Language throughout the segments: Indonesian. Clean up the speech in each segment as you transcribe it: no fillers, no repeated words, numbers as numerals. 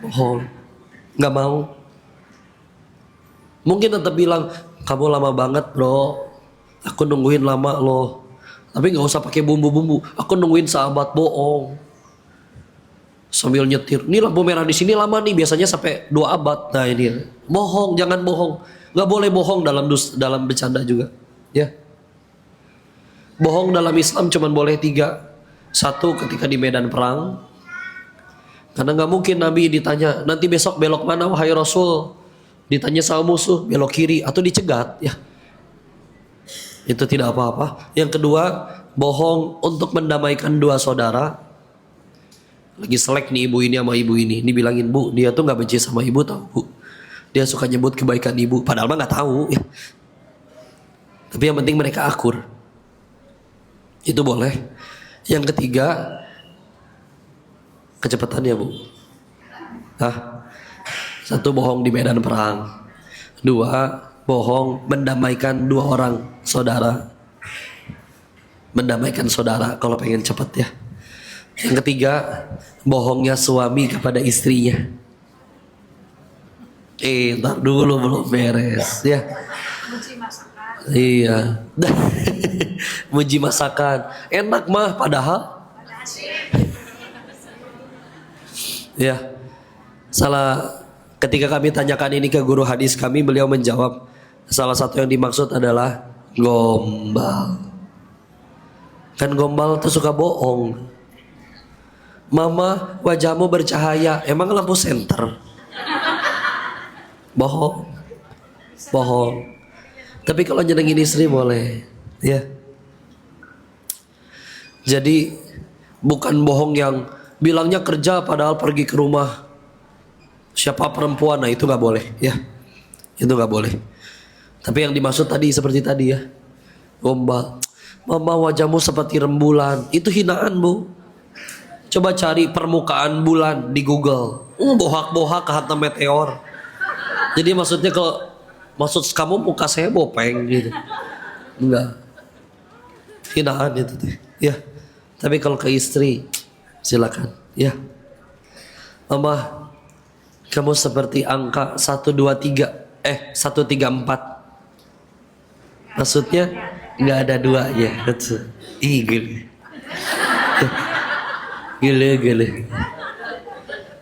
bohong, nggak mau. Mungkin tetap bilang, kamu lama banget bro, aku nungguin lama loh. Tapi nggak usah pakai bumbu-bumbu, aku nungguin sahabat, bohong. Sambil nyetir, ini lampu merah di sini lama nih, biasanya sampai 2 abad. Nah ini, bohong, jangan bohong. Nggak boleh bohong dalam bercanda juga. Ya, bohong dalam Islam cuma boleh 3. 1, ketika di medan perang. Karena nggak mungkin Nabi ditanya, nanti besok belok mana wahai Rasul? Ditanya sama musuh, belok kiri atau dicegat, ya itu tidak apa-apa. Yang kedua, bohong untuk mendamaikan 2 saudara. Lagi selek nih ibu ini sama ibu ini, dibilangin, bu, dia tuh nggak benci sama ibu tau bu, dia suka nyebut kebaikan ibu, padahal mah nggak tahu ya. Tapi yang penting mereka akur, itu boleh. Yang ketiga, kecepatannya bu. 1, bohong di medan perang. 2, bohong mendamaikan 2 orang saudara. Mendamaikan saudara kalau pengen cepat ya. Yang ketiga, bohongnya suami kepada istrinya. Ntar dulu belum beres ya. Muji masakan. Iya. Muji masakan. Enak mah padahal. Ya. Ketika kami tanyakan ini ke guru hadis kami, beliau menjawab, salah satu yang dimaksud adalah gombal. Kan gombal tuh suka bohong. Mama, wajahmu bercahaya, emang lampu senter? Bohong. Bohong. Tapi kalau nyenengin istri boleh, ya. Jadi bukan bohong yang bilangnya kerja padahal pergi ke rumah siapa perempuan, nah itu nggak boleh, ya. Itu nggak boleh. Tapi yang dimaksud tadi seperti tadi ya, gombal. Mama, wajahmu seperti rembulan, itu hinaan bu. Coba cari permukaan bulan di Google, bohak-bohak kata meteor. Jadi maksudnya kalau maksud kamu muka saya bopeng gitu, enggak, hinaan itu tuh, ya. Tapi kalau ke istri silakan, ya. Mama, kamu seperti angka 123, 134. Maksudnya nggak ada 2-nya. Ih gile. Gile.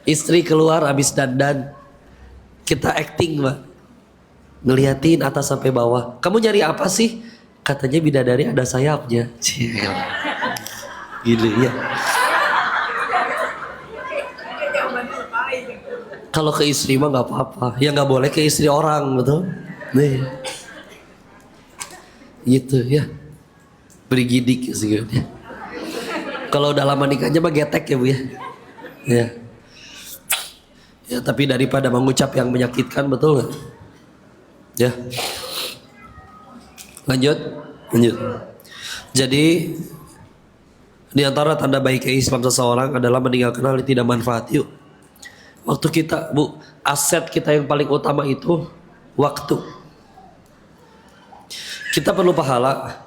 Istri keluar habis dandan, kita acting mbak, ngeliatin atas sampai bawah. Kamu nyari apa sih? Katanya bidadari ada sayapnya. Gile ya. Kalau ke istri mah nggak apa-apa, ya nggak boleh ke istri orang, betul? Nih, gitu ya, berigidik sih. Kalau udah lama nikahnya mah getek ya bu ya. Ya tapi daripada mengucap yang menyakitkan, betul nggak? Ya. Lanjut. Jadi di antara tanda baiknya Islam seseorang adalah meninggalkan hal yang tidak manfaat. Yuk. Waktu kita, bu, aset kita yang paling utama itu waktu. Kita perlu pahala,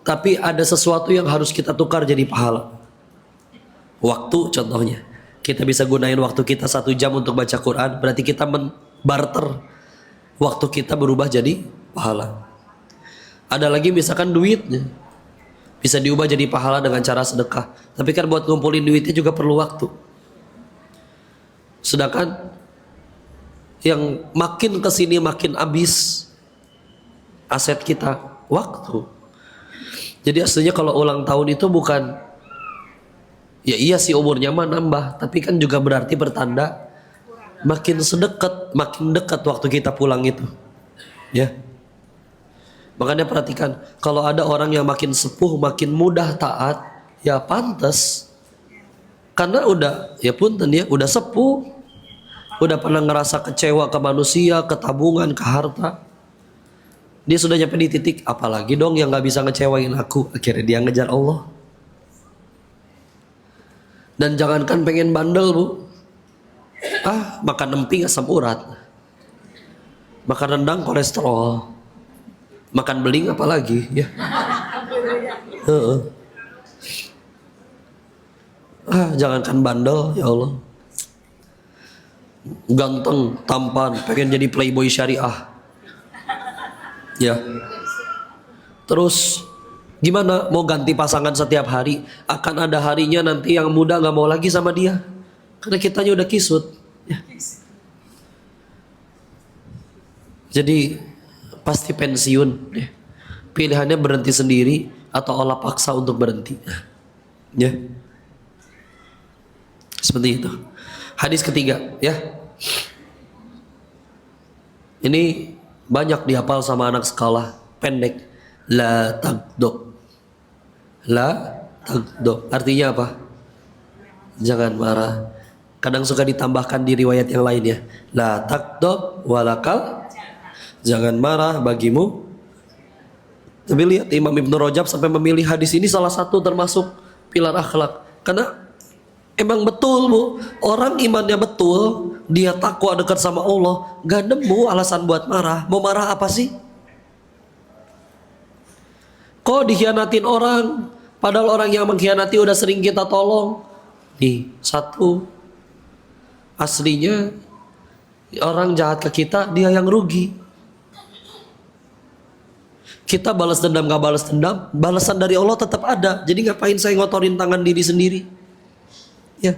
tapi ada sesuatu yang harus kita tukar jadi pahala. Waktu contohnya, kita bisa gunain waktu kita 1 jam untuk baca Quran, berarti kita barter waktu kita berubah jadi pahala. Ada lagi misalkan duitnya bisa diubah jadi pahala dengan cara sedekah, tapi kan buat ngumpulin duitnya juga perlu waktu. Sedangkan yang makin kesini makin habis aset kita, waktu. Jadi aslinya kalau ulang tahun itu bukan, ya iya sih umurnya mah nambah, tapi kan juga berarti bertanda makin dekat waktu kita pulang itu, ya. Makanya perhatikan, kalau ada orang yang makin sepuh, makin mudah taat, ya pantas. Karena udah, ya punten ya, udah sepuh, udah pernah ngerasa kecewa ke manusia, ke tabungan, ke harta. Dia sudah nyampe di titik, apalagi dong yang gak bisa ngecewain aku. Akhirnya dia ngejar Allah. Dan jangankan pengen bandel bu, makan emping asam urat, makan rendang kolesterol, makan beling apalagi ya. Jangankan bandel, ya Allah. ganteng, tampan, pengen jadi playboy syariah. Ya. Terus gimana mau ganti pasangan setiap hari? Akan ada harinya nanti yang muda nggak mau lagi sama dia, karena kitanya udah kisut. Ya. Jadi pasti pensiun. Ya. Pilihannya berhenti sendiri atau olah paksa untuk berhenti. Ya. Seperti itu. Hadis ketiga, ya. Ini banyak dihafal sama anak sekolah, pendek. La tagdob. La tagdob. Artinya apa? Jangan marah. Kadang suka ditambahkan di riwayat yang lain ya. La tagdob walakal. Jangan marah bagimu. Tapi lihat Imam Ibnu Rajab sampai memilih hadis ini salah satu termasuk pilar akhlak. Karena emang betul bu, orang imannya betul, dia takwa dekat sama Allah, gak nemu alasan buat marah. Mau marah apa sih? Kok dikhianatin orang, padahal orang yang mengkhianati udah sering kita tolong. Nih, satu, aslinya orang jahat ke kita, dia yang rugi. Kita balas dendam gak balas dendam, balasan dari Allah tetap ada. Jadi ngapain saya ngotorin tangan diri sendiri? Ya.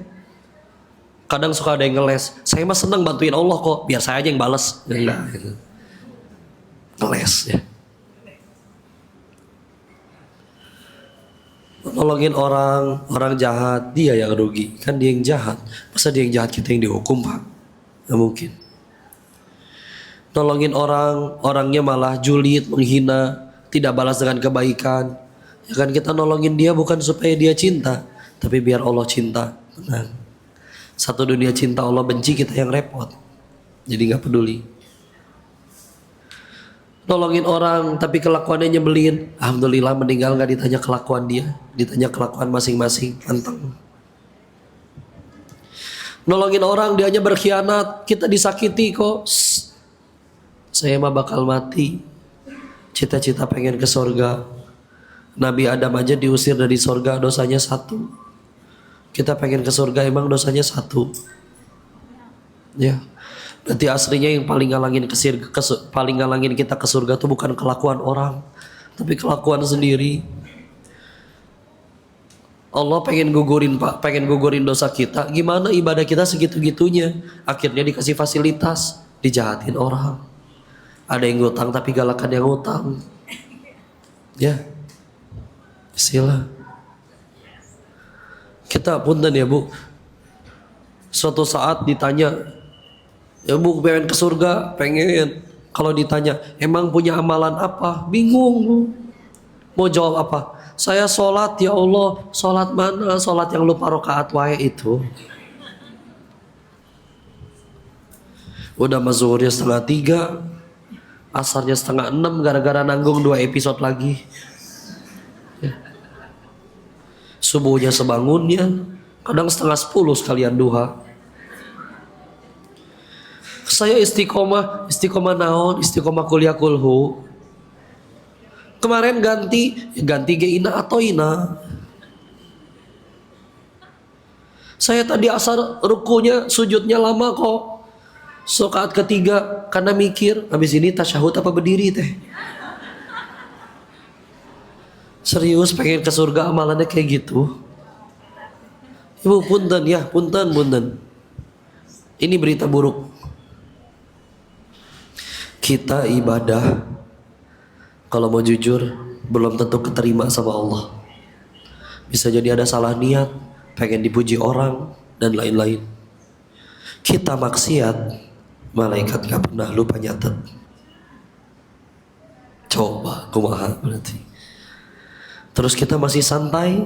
Kadang suka ada yang ngeles, saya mah senang bantuin Allah kok, biar saya aja yang balas. Ya, enggak gitu. Ngeles ya. Nolongin orang jahat, dia yang rugi. Kan dia yang jahat. Masa dia yang jahat kita yang dihukum, Pak? Nggak mungkin. Nolongin orangnya malah julid, menghina, tidak balas dengan kebaikan. Ya kan kita nolongin dia bukan supaya dia cinta, tapi biar Allah cinta. Nah, satu dunia cinta, Allah benci, kita yang repot. Jadi nggak peduli. Nolongin orang tapi kelakuannya nyebelin, alhamdulillah meninggal nggak ditanya kelakuan dia, ditanya kelakuan masing-masing. Anteng. Nolongin orang dianya berkhianat, kita disakiti kok. Saya mah bakal mati, cita-cita pengen ke surga. Nabi Adam aja diusir dari surga, dosanya 1. Kita pengen ke surga, emang dosanya 1. Ya. Berarti aslinya yang paling ngalangin kita ke surga itu bukan kelakuan orang, tapi kelakuan sendiri. Allah pengen gugurin dosa kita. Gimana ibadah kita segitu-gitunya? Akhirnya dikasih fasilitas, dijahatin orang. Ada yang ngutang tapi galakan yang ngutang. Ya. Sila. Kita punten ya bu. Suatu saat ditanya, ya bu pengen ke surga, pengen. Kalau ditanya, emang punya amalan apa? Bingung bu. Mau jawab apa? Saya sholat ya Allah. Sholat mana? Sholat yang lupa rakaat wae itu. Udah zuhurnya 2:30, asarnya 5:30 gara-gara nanggung 2 episode lagi. Ya. Subuhnya sebangunnya, kadang 9:30 sekalian duha. Saya istiqomah naon, istiqomah kuliah kulhu. Kemarin ganti ge ina atau ina. Saya tadi asar rukunya, sujudnya lama kok. Rakaat ketiga karena mikir, habis ini tasyahud apa berdiri teh. Serius pengen ke surga amalannya kayak gitu. Ibu punten ya, punten. Ini berita buruk. Kita ibadah, kalau mau jujur, belum tentu keterima sama Allah. Bisa jadi ada salah niat, pengen dipuji orang, dan lain-lain. Kita maksiat, malaikat gak pernah lupa nyatet. Coba, kumaha berarti. Terus kita masih santai,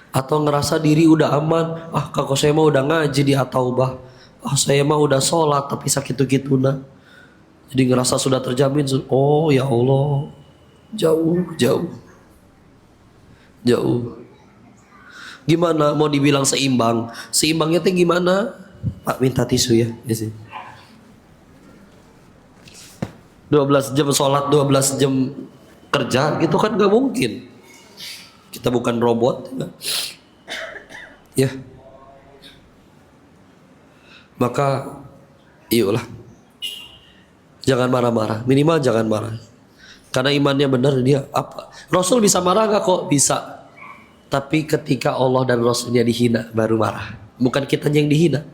atau ngerasa diri udah aman. Ah kakak saya mah udah ngaji di At-Taubah. Ah saya mah udah sholat tapi sakit gitu nah. Jadi ngerasa sudah terjamin. Oh ya Allah, jauh. Gimana mau dibilang seimbang? Seimbangnya teh gimana? Pak minta tisu ya. 12 jam sholat, 12 jam kerja gitu kan gak mungkin. Kita bukan robot ya. Maka iyalah, jangan marah-marah, minimal jangan marah. Karena imannya benar dia apa? Rasul bisa marah nggak? Kok bisa? Tapi ketika Allah dan Rasulnya dihina baru marah. Bukan kita yang dihina.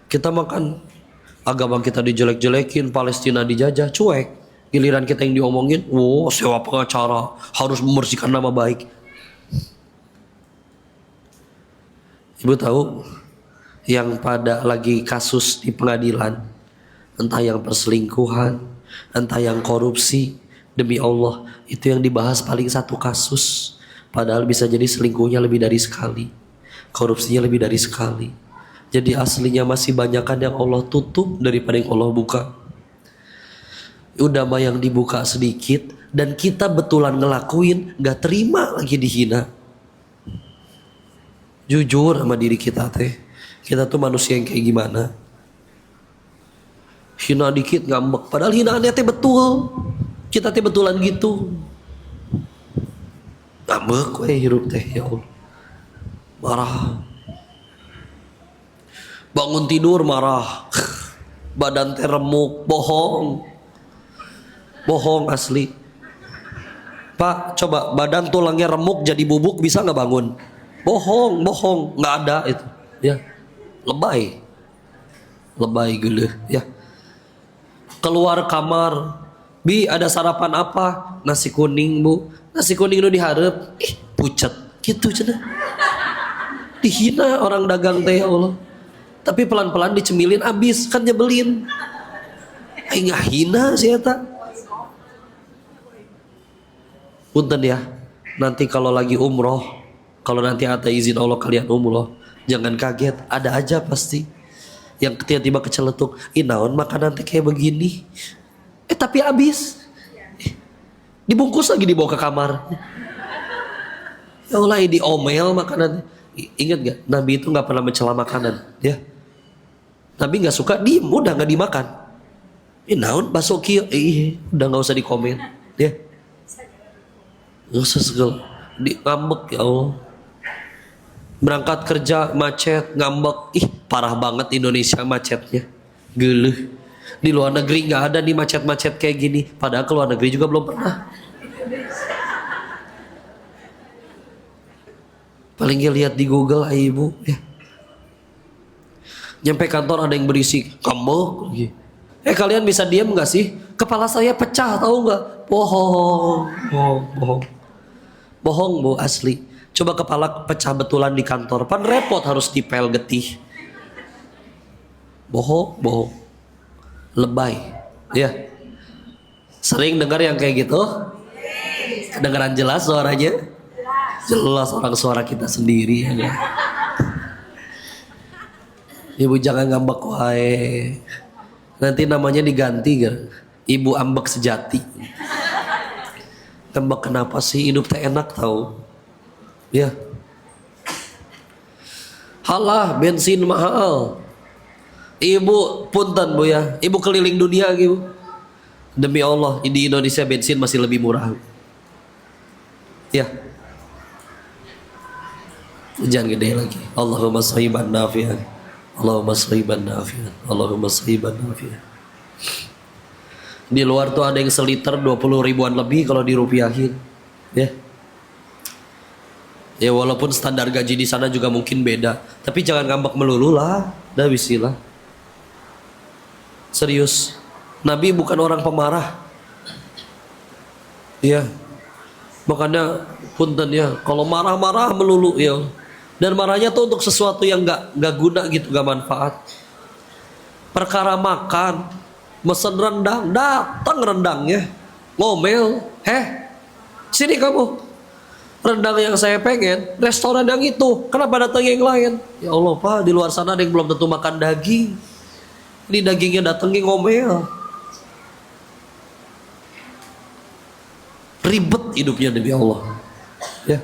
Kita makan agama kita dijelek-jelekin, Palestina dijajah, cuek. Giliran kita yang diomongin, wow, sewa pengacara, harus membersihkan nama baik. Ibu tahu yang pada lagi kasus di pengadilan, entah yang perselingkuhan, entah yang korupsi, demi Allah itu yang dibahas paling satu kasus, padahal bisa jadi selingkuhnya lebih dari sekali, korupsinya lebih dari sekali. Jadi aslinya masih banyakan yang Allah tutup daripada yang Allah buka. Udah mah yang dibuka sedikit dan kita betulan ngelakuin, gak terima lagi dihina. Jujur sama diri kita teh, kita tuh manusia yang kayak gimana? Hina dikit ngambek, padahal hinaannya teh betul. Kita teh betulan gitu. Ngambek we hirup teh, ya Allah. Marah. Bangun tidur marah. Badan teh remuk, bohong. Bohong asli. Pak, coba badan tulangnya remuk jadi bubuk bisa nggak bangun? Bohong, bohong, nggak ada itu. Ya, lebay gila. Ya, keluar kamar, bi ada sarapan apa? Nasi kuning bu. Nasi kuning lu diharap, pucat, gitu cina. Dihina orang dagang teh, ya Allah. Tapi pelan-pelan dicemilin abis, kan nyebelin. Nggak hina sih eta. Punten ya, nanti kalau lagi umroh, kalau nanti ada izin Allah kalian umroh, jangan kaget, ada aja pasti yang tiba-tiba keceletuk, naon makanan teh kayak begini, tapi habis, dibungkus lagi dibawa ke kamar. Ya Allah, diomel makanan. Ingat gak, Nabi itu nggak pernah mencela makanan, ya. Nabi nggak suka, diem, udah nggak dimakan. Naon bakso kieu, udah nggak usah dikomen, ya. Nggak usah segala, ngambek ya Allah. Berangkat kerja macet, ngambek, parah banget Indonesia macetnya, geuleuh. Di luar negeri nggak ada nih macet-macet kayak gini, padahal ke luar negeri juga belum pernah. Paling nggak lihat di Google, ibu, ya. Nyampe kantor ada yang berisik, ngambek. Kalian bisa diam nggak sih? Kepala saya pecah, tahu nggak? Bohong, bohong bu, asli. Coba kepala pecah betulan di kantor, pan repot harus dipel getih. Bohong, lebay, ya. Sering dengar yang kayak gitu? Kedengaran jelas suaranya? Jelas orang suara kita sendiri, ya. Ibu jangan ngambek wae. Nanti namanya diganti gak? Ibu ambek sejati. Ngambek kenapa sih? Hidup teh enak tau. Ya. Halah bensin mahal. Ibu punten bu ya. Ibu keliling dunia gitu. Demi Allah di Indonesia bensin masih lebih murah. Ya. Jangan gede lagi. Allahumma shayban nafi'an. Allahumma shayban nafi'an. Allahumma shayban nafi'an. Di luar tuh ada yang seliter 20 ribuan lebih kalau dirupiahin. Ya. Ya walaupun standar gaji di sana juga mungkin beda, tapi jangan ngambek melulu lah, dah bisilah. Serius, Nabi bukan orang pemarah. Iya, makanya punten ya, kalau marah-marah melulu ya, dan marahnya tuh untuk sesuatu yang nggak guna gitu, nggak manfaat. Perkara makan, mesen rendang, datang rendangnya, ngomel, sini kamu. Rendang yang saya pengen, restoran yang itu, kenapa datang yang lain? Ya Allah Pak, di luar sana ada yang belum tentu makan daging. Ini dagingnya datangnya ngomel. Ribet hidupnya demi Allah. Ya.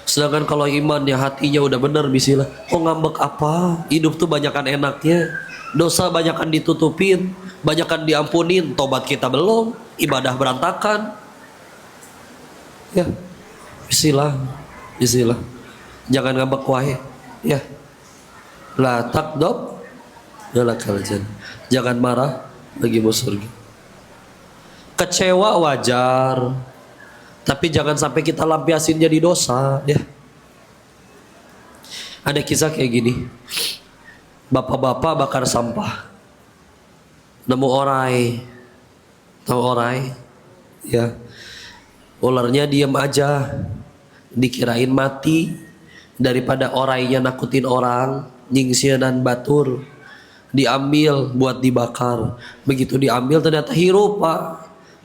Sedangkan kalau imannya, hatinya udah benar, bisilah. Oh ngambek apa? Hidup tuh banyakan enaknya. Dosa banyakan ditutupin, banyakan diampunin. Tobat kita belum, ibadah berantakan. Ya, bisilah. Jangan ngambek wae. Ya. La takdob dalakal jannah. Jangan marah bagi masuk surga. Kecewa wajar, tapi jangan sampai kita lampiasin jadi dosa, ya. Ada kisah kayak gini. Bapak-bapak bakar sampah. Nemu orai. Tahu orai? Ya. Ularnya diam aja. Dikirain mati. Daripada orainya nakutin orang, nyingsieun dan batur. Diambil buat dibakar. Begitu diambil ternyata hirup, Pak.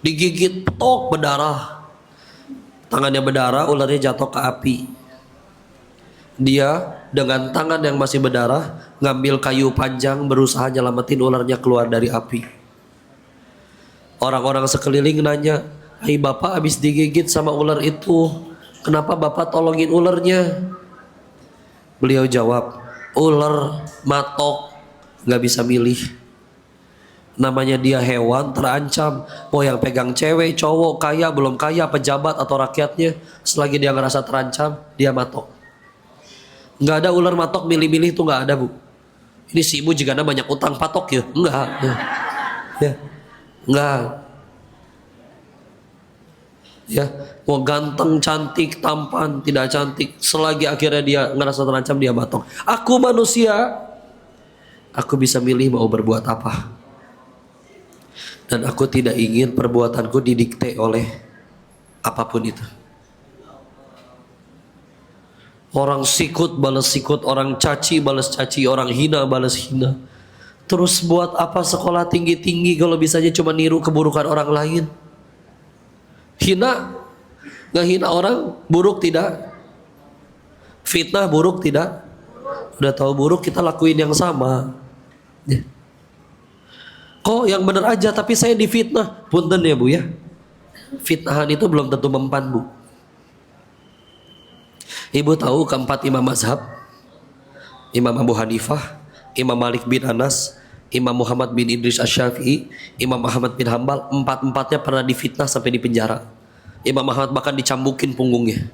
Digigit, petok, berdarah. Tangannya berdarah, ularnya jatuh ke api. Dia dengan tangan yang masih berdarah ngambil kayu panjang berusaha nyelamatin ularnya keluar dari api. Orang-orang sekeliling nanya, "Hai bapak habis digigit sama ular itu, kenapa bapak tolongin ularnya?" Beliau jawab, "Ular matok, gak bisa milih. Namanya dia hewan terancam. Mau yang pegang cewek, cowok, kaya, belum kaya, pejabat atau rakyatnya, selagi dia ngerasa terancam, dia matok. Nggak ada ular matok milih-milih itu, nggak ada, Bu. Ini si ibu juga ada banyak utang patok ya? Enggak. Ya. Enggak. Ya, mau ganteng, cantik, tampan, tidak cantik, selagi akhirnya dia ngerasa terancam, dia matok. Aku manusia, aku bisa milih mau berbuat apa. Dan aku tidak ingin perbuatanku didikte oleh apapun itu. Orang sikut balas sikut, orang caci balas caci, orang hina balas hina. Terus buat apa sekolah tinggi-tinggi kalau bisanya cuma niru keburukan orang lain? Hina, ngehina orang buruk tidak? Fitnah buruk tidak? Udah tahu buruk kita lakuin yang sama. Ya. Kok yang benar aja tapi saya difitnah? Punten ya Bu ya. Fitnahan itu belum tentu mempan, Bu. Ibu tahu keempat imam mazhab, Imam Abu Hanifah, Imam Malik bin Anas, Imam Muhammad bin Idris Asy-Syafi'i, Imam Ahmad bin Hambal, empat-empatnya pernah difitnah sampai di penjara. Imam Ahmad bahkan dicambukin punggungnya.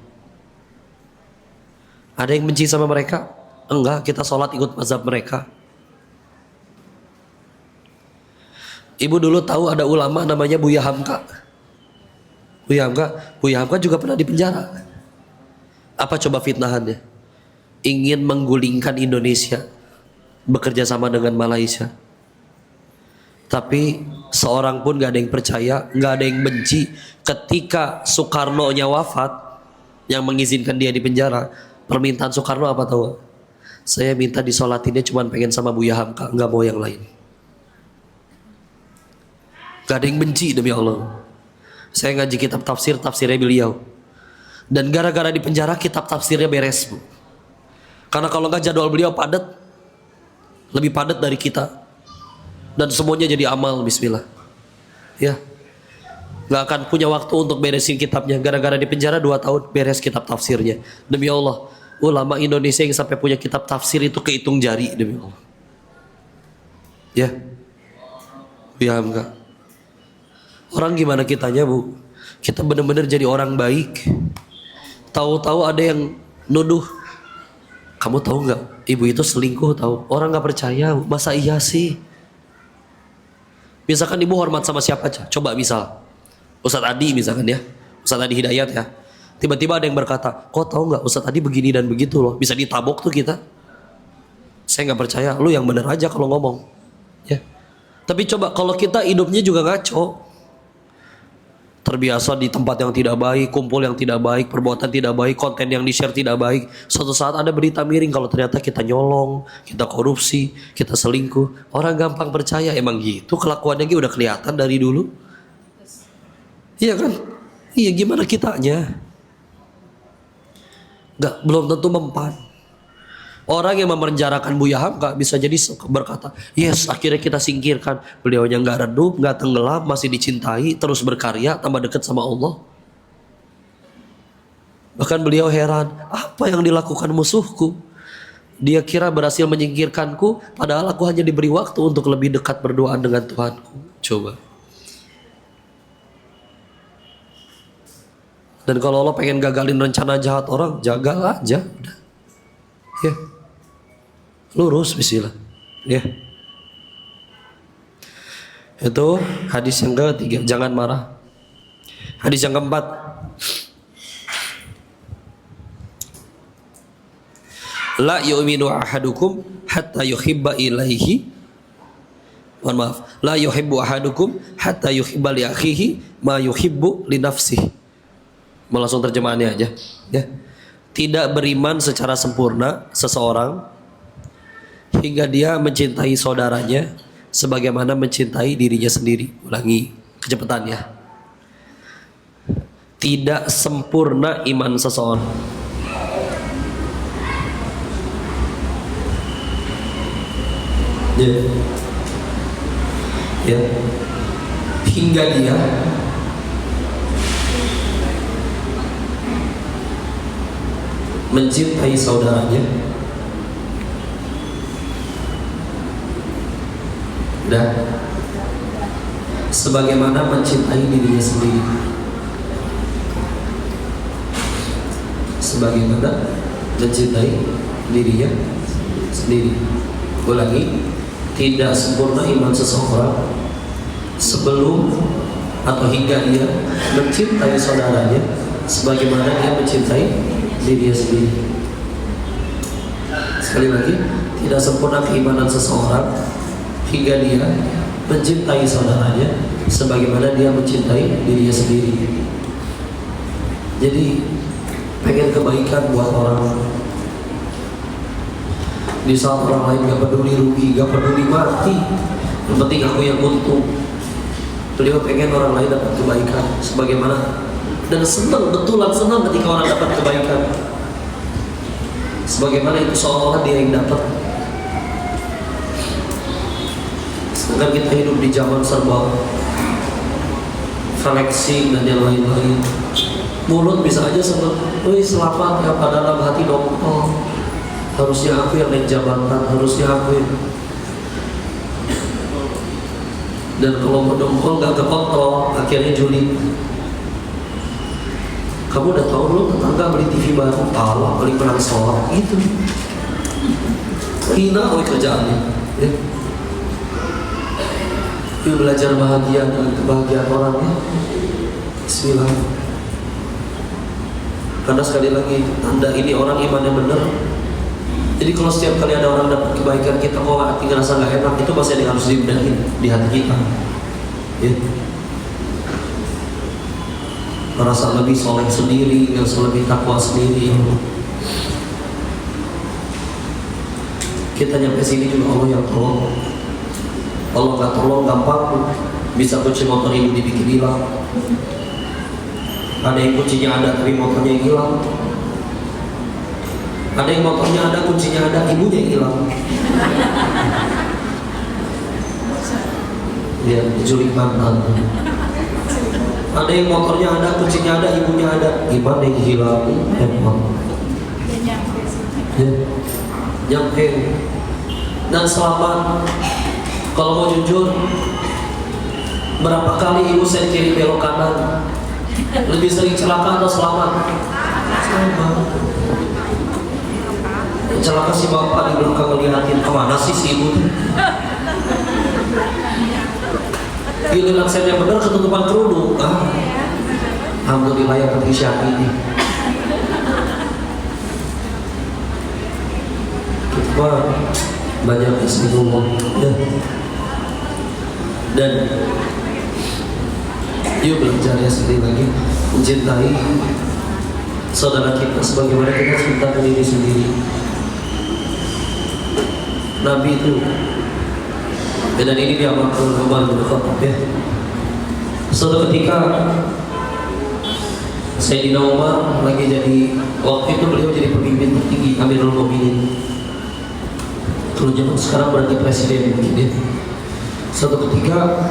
Ada yang benci sama mereka? Enggak, kita sholat ikut mazhab mereka. Ibu dulu tahu ada ulama namanya Buya Hamka. Buya Hamka juga pernah di penjara. Apa coba fitnahannya? Ingin menggulingkan Indonesia, bekerja sama dengan Malaysia. Tapi seorang pun gak ada yang percaya, gak ada yang benci. Ketika Soekarno-nya wafat, yang mengizinkan dia di penjara, permintaan Soekarno apa tahu? Saya minta disolatinnya cuma pengen sama Buya Hamka, gak mau yang lain. Gak ada yang benci demi Allah. Saya ngaji kitab tafsirnya beliau. Dan gara-gara di penjara kitab tafsirnya beres, Bu. Karena kalau nggak jadwal beliau padat, lebih padat dari kita. Dan semuanya jadi amal, bismillah. Ya, nggak akan punya waktu untuk beresin kitabnya. Gara-gara di penjara 2 tahun beres kitab tafsirnya. Demi Allah, ulama Indonesia yang sampai punya kitab tafsir itu kehitung jari, demi Allah. Ya, ya enggak. Orang gimana kitanya, Bu? Kita benar-benar jadi orang baik. Tahu-tahu ada yang nuduh, kamu tahu nggak, ibu itu selingkuh, tahu? Orang nggak percaya, masa iya sih? Misalkan ibu hormat sama siapa aja, coba misal Ustadz Adi misalkan ya, Ustadz Adi Hidayat ya, tiba-tiba ada yang berkata, kok tahu nggak Ustadz Adi begini dan begitu loh, bisa ditabok tuh kita. Saya nggak percaya, lu yang benar aja kalau ngomong, ya. Tapi coba kalau kita hidupnya juga ngaco, terbiasa di tempat yang tidak baik, kumpul yang tidak baik, perbuatan tidak baik, konten yang di-share tidak baik. Suatu saat ada berita miring kalau ternyata kita nyolong, kita korupsi, kita selingkuh. Orang gampang percaya, emang gitu kelakuannya udah kelihatan dari dulu. Iya kan? Iya, gimana kitanya? Belum tentu mempan. Orang yang memenjarakan Buya Hamka bisa jadi berkata, yes, akhirnya kita singkirkan. Beliaunya nggak redup, nggak tenggelam, masih dicintai, terus berkarya, tambah dekat sama Allah. Bahkan beliau heran, apa yang dilakukan musuhku? Dia kira berhasil menyingkirkanku, padahal aku hanya diberi waktu untuk lebih dekat berdoa dengan Tuhanku. Coba. Dan kalau Allah pengen gagalin rencana jahat orang, jagal aja. Udah. Ya. Lurus bismillah. Ya. Itu hadis yang ketiga, jangan marah. Hadis yang keempat, la yu'minu ahadukum hatta yuhibba ilaihi, mohon maaf, la yuhibbu ahadukum hatta yuhibba li akhihi ma yuhibbu li nafsihi. Mau langsung terjemahannya aja ya. Tidak beriman secara sempurna seseorang hingga dia mencintai saudaranya sebagaimana mencintai dirinya sendiri. Ulangi kecepatannya. Tidak sempurna iman seseorang ya, ya. Hingga dia mencintai saudaranya dan sebagaimana mencintai dirinya sendiri. Sebagaimana mencintai dirinya sendiri. Ulangi, tidak sempurna iman seseorang sebelum atau hingga dia mencintai saudaranya sebagaimana dia mencintai dirinya sendiri. Sekali lagi, tidak sempurna keimanan seseorang hingga dia mencintai saudaranya sebagaimana dia mencintai dirinya sendiri. Jadi pengen kebaikan buat orang, di saat orang lain gak peduli rugi, gak peduli mati, yang penting aku yang untung. Beliau pengen orang lain dapat kebaikan sebagaimana, dan senang, betulan senang ketika orang dapat kebaikan sebagaimana itu seolah-olah dia yang dapat. Sedangkan kita hidup di zaman serba flexing dan yang lain-lain. Mulut bisa aja senang, wih selamat ya, pada dalam hati dongkol. Harusnya aku yang naik jabatan, harusnya aku yang. Dan kalau mendongkol gak kekontrol, akhirnya julid. Kamu udah tahu belum tetangga beli TV baru, Allah beli perang sholat, gitu. Hina kerjaannya ya. Yuk belajar bahagia dengan kebahagiaan orang ya. Bismillah. Karena sekali lagi tanda ini orang imannya benar. Jadi kalau setiap kali ada orang dapat kebaikan kita kok hati ngerasa nggak enak, itu pasti ada yang harus dibenahin di hati kita. Ya. Merasa lebih soleh sendiri, yang lebih takwa sendiri. Kita nyampe sini juga Allah yang tolong. Allah nggak tolong gampang, bisa kunci motor ibu dibikin hilang. Ada yang kuncinya ada tapi motornya yang hilang. Ada yang motornya ada, kuncinya ada, ibunya yang hilang. Ya, diculik mantan. Ada yang motornya ada, kuncinya ada, ibunya ada, iman yang hilang. Emang. Ya, nyampe. Dan selamat. Kalau mau jujur, berapa kali ibu saya kiri belok kanan? Lebih sering celaka atau selamat? Selamat. Celaka si bapak di belakang ngeliatin, kemana sih si ibu? Giliran saya yang benar ketutupan kerudung. Alhamdulillah yang penting syahid ini. Kita banyak istighfar ya. Dan yuk belajar ya sekali lagi mencintai saudara kita sebagaimana kita cinta diri sendiri. Nabi itu, dan ini diamalkan Umar bin Khattab ya. Suatu ketika Sayyidina Umar lagi jadi, waktu itu beliau jadi pemimpin tertinggi Amirul Mukminin. Kalau zaman sekarang berarti presiden mungkin ya. Suatu ketika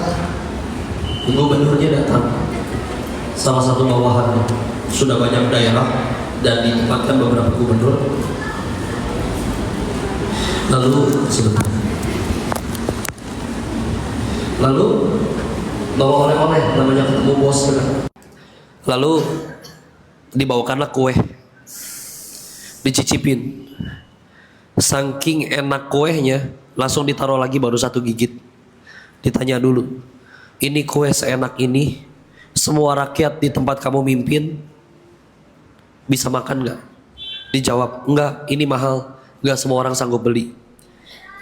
gubernurnya datang, salah satu bawahannya, sudah banyak daerah dan ditempatkan beberapa gubernur. Lalu sebentar. Lalu bawa oleh-oleh, namanya ketemu bos kan. Lalu dibawakanlah kue, dicicipin. Saking enak kuenya, langsung ditaruh lagi baru satu gigit. Ditanya dulu, ini kue seenak ini, semua rakyat di tempat kamu mimpin bisa makan nggak? Dijawab, enggak, ini mahal, nggak semua orang sanggup beli.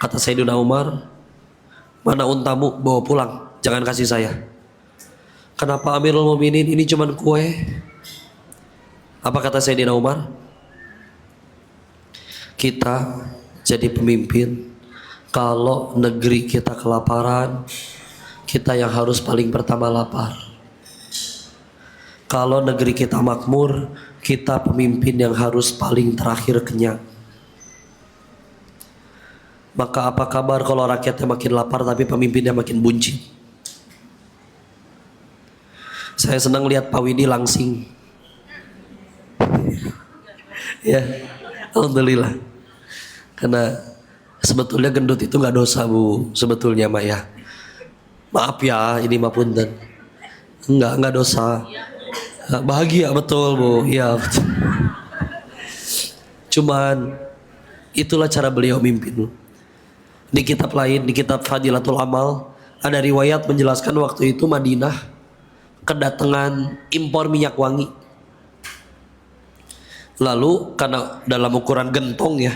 Kata Sayyidina Umar, mana untamu, bawa pulang, jangan kasih saya. Kenapa Amirul Mukminin, ini cuman kue? Apa kata Sayyidina Umar? Kita jadi pemimpin, kalau negeri kita kelaparan, kita yang harus paling pertama lapar. Kalau negeri kita makmur, kita pemimpin yang harus paling terakhir kenyang. Maka apa kabar kalau rakyatnya makin lapar tapi pemimpinnya makin buncit? Saya senang lihat Pak Widi langsing. Ya, alhamdulillah. Karena sebetulnya gendut itu nggak dosa Bu, sebetulnya Mak ya. Maaf ya, ini mah punten. Nggak dosa. Bahagia betul Bu, ya betul. Cuman itulah cara beliau mimpin. Di kitab lain, di kitab Fadilatul Amal, ada riwayat menjelaskan waktu itu Madinah kedatangan impor minyak wangi. Lalu karena dalam ukuran gentong ya,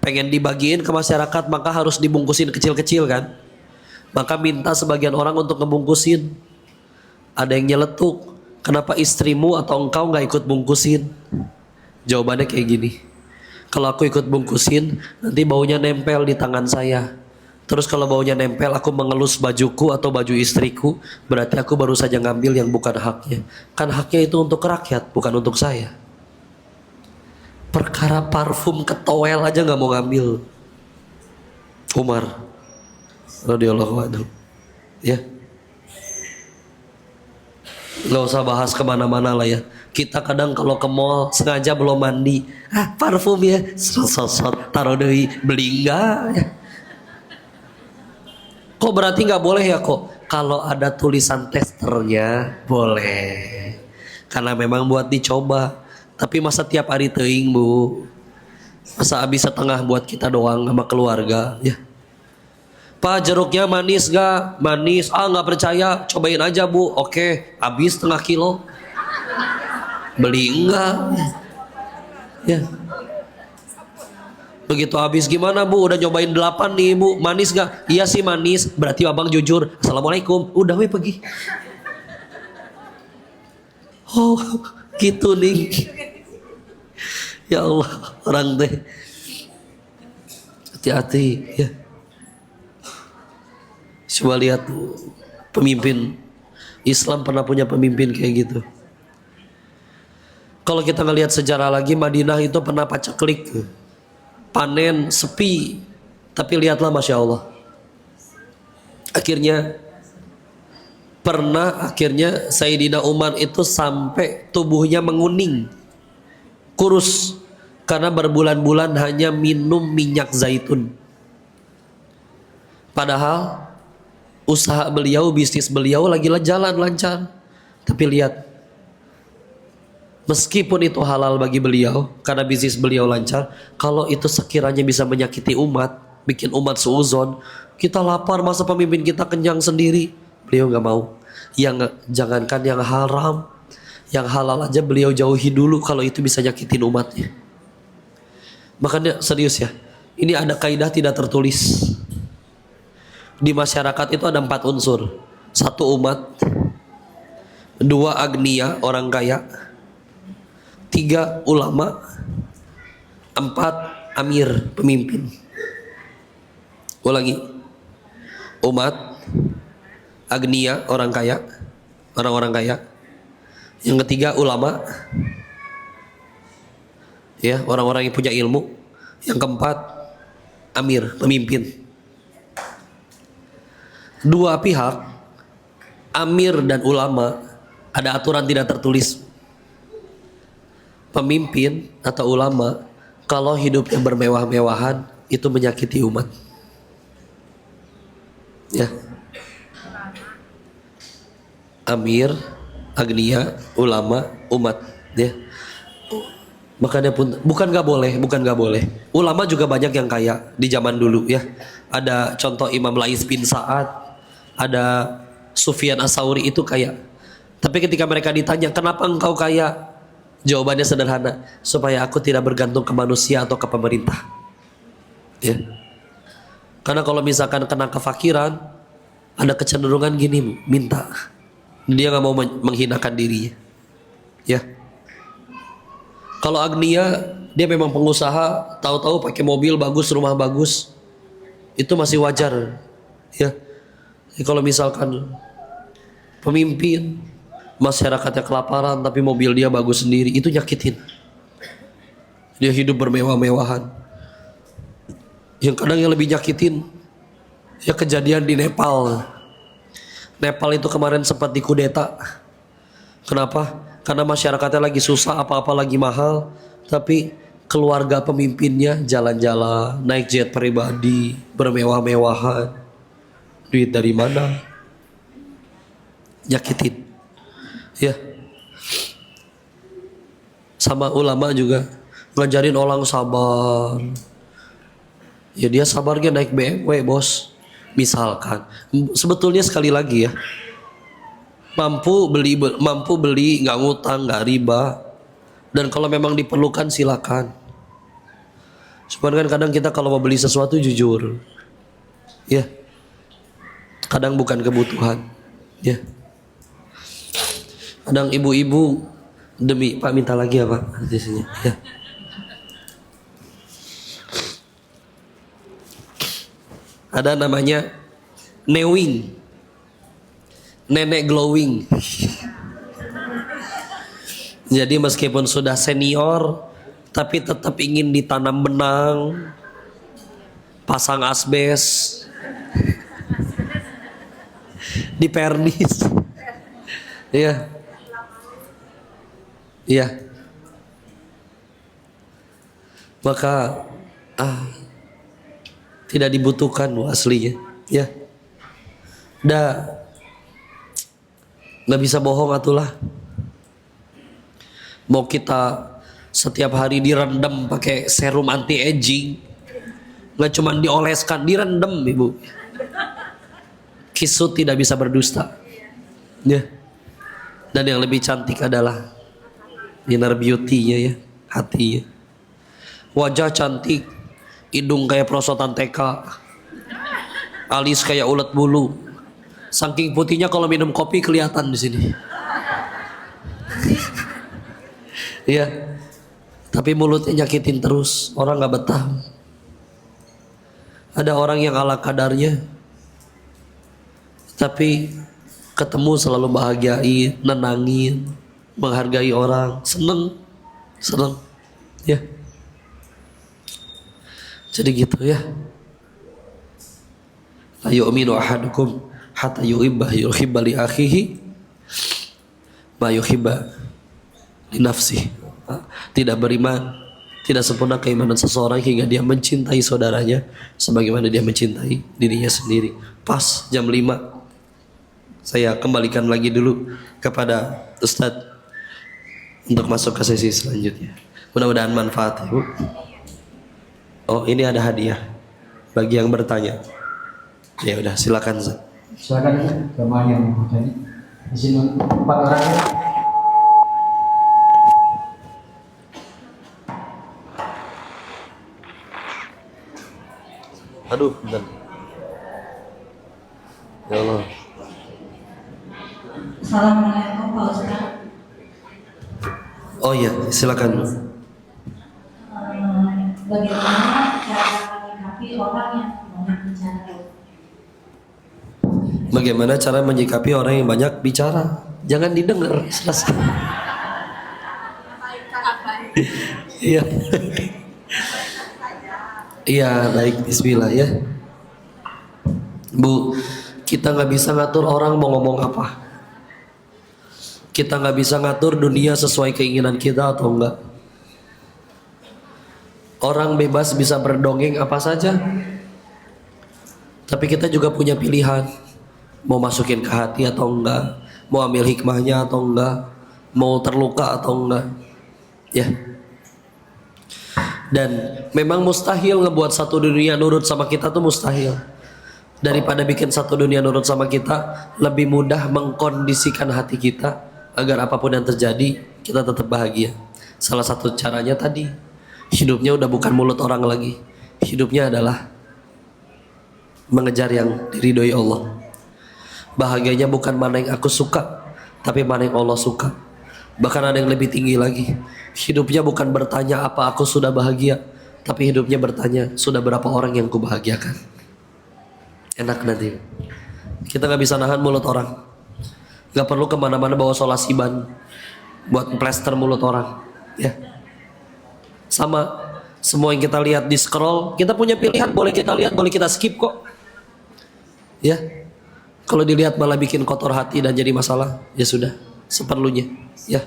pengen dibagiin ke masyarakat, maka harus dibungkusin kecil-kecil kan. Maka minta sebagian orang untuk ngebungkusin. Ada yang nyeletuk, kenapa istrimu atau engkau nggak ikut bungkusin? Jawabannya kayak gini, kalau aku ikut bungkusin, nanti baunya nempel di tangan saya. Terus kalau baunya nempel, aku mengelus bajuku atau baju istriku, berarti aku baru saja ngambil yang bukan haknya. Kan haknya itu untuk rakyat, bukan untuk saya. Perkara parfum ketowel aja nggak mau ngambil. Umar radhiyallahu anhu, ya. Gak usah bahas kemana-mana lah ya. Kita kadang kalau ke mall sengaja belum mandi, parfum ya, sosot taruh deui, beli enggak ya. Kok berarti nggak boleh ya kok? Kalau ada tulisan testernya boleh, karena memang buat dicoba. Tapi masa tiap hari teuing Bu? Masa habis setengah buat kita doang sama keluarga ya? Pak, jeruknya manis gak? Manis. Nggak percaya, cobain aja Bu. Oke, habis setengah kilo. Beli enggak? Ya. Begitu habis gimana Bu? Udah nyobain 8 nih Bu. Manis gak? Iya sih manis. Berarti abang jujur. Assalamualaikum. Udah we pergi. Oh gitu nih. Ya Allah, orang teh hati-hati ya. Coba lihat pemimpin Islam pernah punya pemimpin kayak gitu. Kalau kita ngelihat sejarah lagi, Madinah itu pernah paceklik, panen sepi, tapi lihatlah Masya Allah. Akhirnya Sayyidina Umar itu sampai tubuhnya menguning, kurus, karena berbulan-bulan hanya minum minyak zaitun. Padahal usaha beliau, bisnis beliau lagi jalan lancar. Tapi lihat, meskipun itu halal bagi beliau karena bisnis beliau lancar, kalau itu sekiranya bisa menyakiti umat, bikin umat suuzon, kita lapar masa pemimpin kita kenyang sendiri, beliau nggak mau. Yang jangankan yang haram, yang halal aja beliau jauhi dulu kalau itu bisa nyakitin umatnya. Makanya serius ya, ini ada kaidah tidak tertulis. Di masyarakat itu ada 4 unsur. 1 umat, 2 agnia, orang kaya, 3 ulama, 4 amir, pemimpin. Ulangi, umat, agnia, orang kaya, orang-orang kaya. Yang ketiga ulama, ya, orang-orang yang punya ilmu. Yang keempat amir, pemimpin. 2 pihak, amir dan ulama, ada aturan tidak tertulis. Pemimpin atau ulama kalau hidupnya bermewah-mewahan itu menyakiti umat. Ya. Amir, agnia, ulama, umat, ya. Makanya pun bukan nggak boleh, bukan nggak boleh. Ulama juga banyak yang kaya di zaman dulu ya. Ada contoh Imam Lais bin Sa'ad, ada Sufyan As-Sauri itu kaya. Tapi ketika mereka ditanya, kenapa engkau kaya? Jawabannya sederhana, supaya aku tidak bergantung ke manusia atau ke pemerintah. Ya. Karena kalau misalkan kena kefakiran, ada kecenderungan gini, minta. Dia nggak mau menghinakan dirinya. Ya. Kalau agnia, dia memang pengusaha, tahu-tahu pakai mobil bagus, rumah bagus, itu masih wajar, ya. Jadi kalau misalkan pemimpin, masyarakatnya kelaparan, tapi mobil dia bagus sendiri, itu nyakitin. Dia hidup bermewah-mewahan. Yang kadang yang lebih nyakitin, ya kejadian di Nepal. Nepal itu kemarin sempat dikudeta. Kenapa? Karena masyarakatnya lagi susah, apa-apa lagi mahal, tapi keluarga pemimpinnya jalan-jalan, naik jet pribadi, bermewah-mewahan. Duit dari mana? Nyakitin. Ya. Sama ulama juga ngajarin orang sabar. Ya dia sabarnya naik BMW, bos. Misalkan, sebetulnya sekali lagi ya, mampu beli nggak ngutang, nggak riba, dan kalau memang diperlukan silakan. Cuman kan kadang kita kalau mau beli sesuatu jujur, ya, kadang bukan kebutuhan, ya. Kadang ibu-ibu demi Pak minta lagi ya Pak, hadisnya, ya. Ada namanya newing. Nenek glowing. Jadi meskipun sudah senior, tapi tetap ingin ditanam benang, pasang asbes, di pernis. Iya. Iya. Maka tidak dibutuhkan aslinya, ya. Nggak bisa bohong atulah. Mau kita setiap hari direndam pakai serum anti aging, nggak cuma dioleskan, direndam ibu. Kisut tidak bisa berdusta, ya. Dan yang lebih cantik adalah inner beauty-nya, ya, hatinya. Wajah cantik, hidung kayak perosotan TK, alis kayak ulet bulu. Saking putihnya kalau minum kopi kelihatan di sini. Iya. Tapi mulutnya nyakitin terus, orang nggak betah. Ada orang yang ala kadarnya, tapi ketemu selalu bahagiain, nenangin, menghargai orang, seneng, ya. Jadi gitu ya. La yu'minu ahadukum hatta yuhibba li akhihi ma yuhibba li nafsihi. Tidak beriman, tidak sempurna keimanan seseorang hingga dia mencintai saudaranya sebagaimana dia mencintai dirinya sendiri. Pas jam 5. Saya kembalikan lagi dulu kepada Ustadz untuk masuk ke sesi selanjutnya. Mudah-mudahan manfaat, Ibu. Oh, ini ada hadiah bagi yang bertanya. Ya udah, silakan Ustaz. Silakan jemaah yang mau bertanya. Di sini 4 orang. Aduh, bentar. Ya Allah. Assalamualaikum Pak Ustaz. Oh iya, silakan. Bagaimana cara menyikapi orang yang banyak bicara? Bagaimana cara menyikapi orang yang banyak bicara? Jangan didengar, selesai. Iya. Iya, baik, bismillah ya. Bu, kita nggak bisa ngatur orang mau ngomong apa. Kita nggak bisa ngatur dunia sesuai keinginan kita atau enggak. Orang bebas bisa berdongeng apa saja. Tapi kita juga punya pilihan. Mau masukin ke hati atau enggak, mau ambil hikmahnya atau enggak, mau terluka atau enggak. Ya. Dan memang mustahil ngebuat satu dunia nurut sama kita tuh mustahil. Daripada bikin satu dunia nurut sama kita, lebih mudah mengkondisikan hati kita agar apapun yang terjadi kita tetap bahagia. Salah satu caranya tadi, hidupnya udah bukan mulut orang lagi. Hidupnya adalah mengejar yang diridhoi Allah. Bahagianya bukan mana yang aku suka, tapi mana yang Allah suka. Bahkan ada yang lebih tinggi lagi. Hidupnya bukan bertanya apa aku sudah bahagia, tapi hidupnya bertanya sudah berapa orang yang kubahagiakan. Enak nanti. Kita gak bisa nahan mulut orang. Gak perlu kemana-mana bawa solasiban buat plester mulut orang. Ya. Sama semua yang kita lihat di scroll, kita punya pilihan, boleh kita lihat, boleh kita skip kok. Ya. Kalau dilihat malah bikin kotor hati dan jadi masalah, ya sudah, seperlunya. Ya.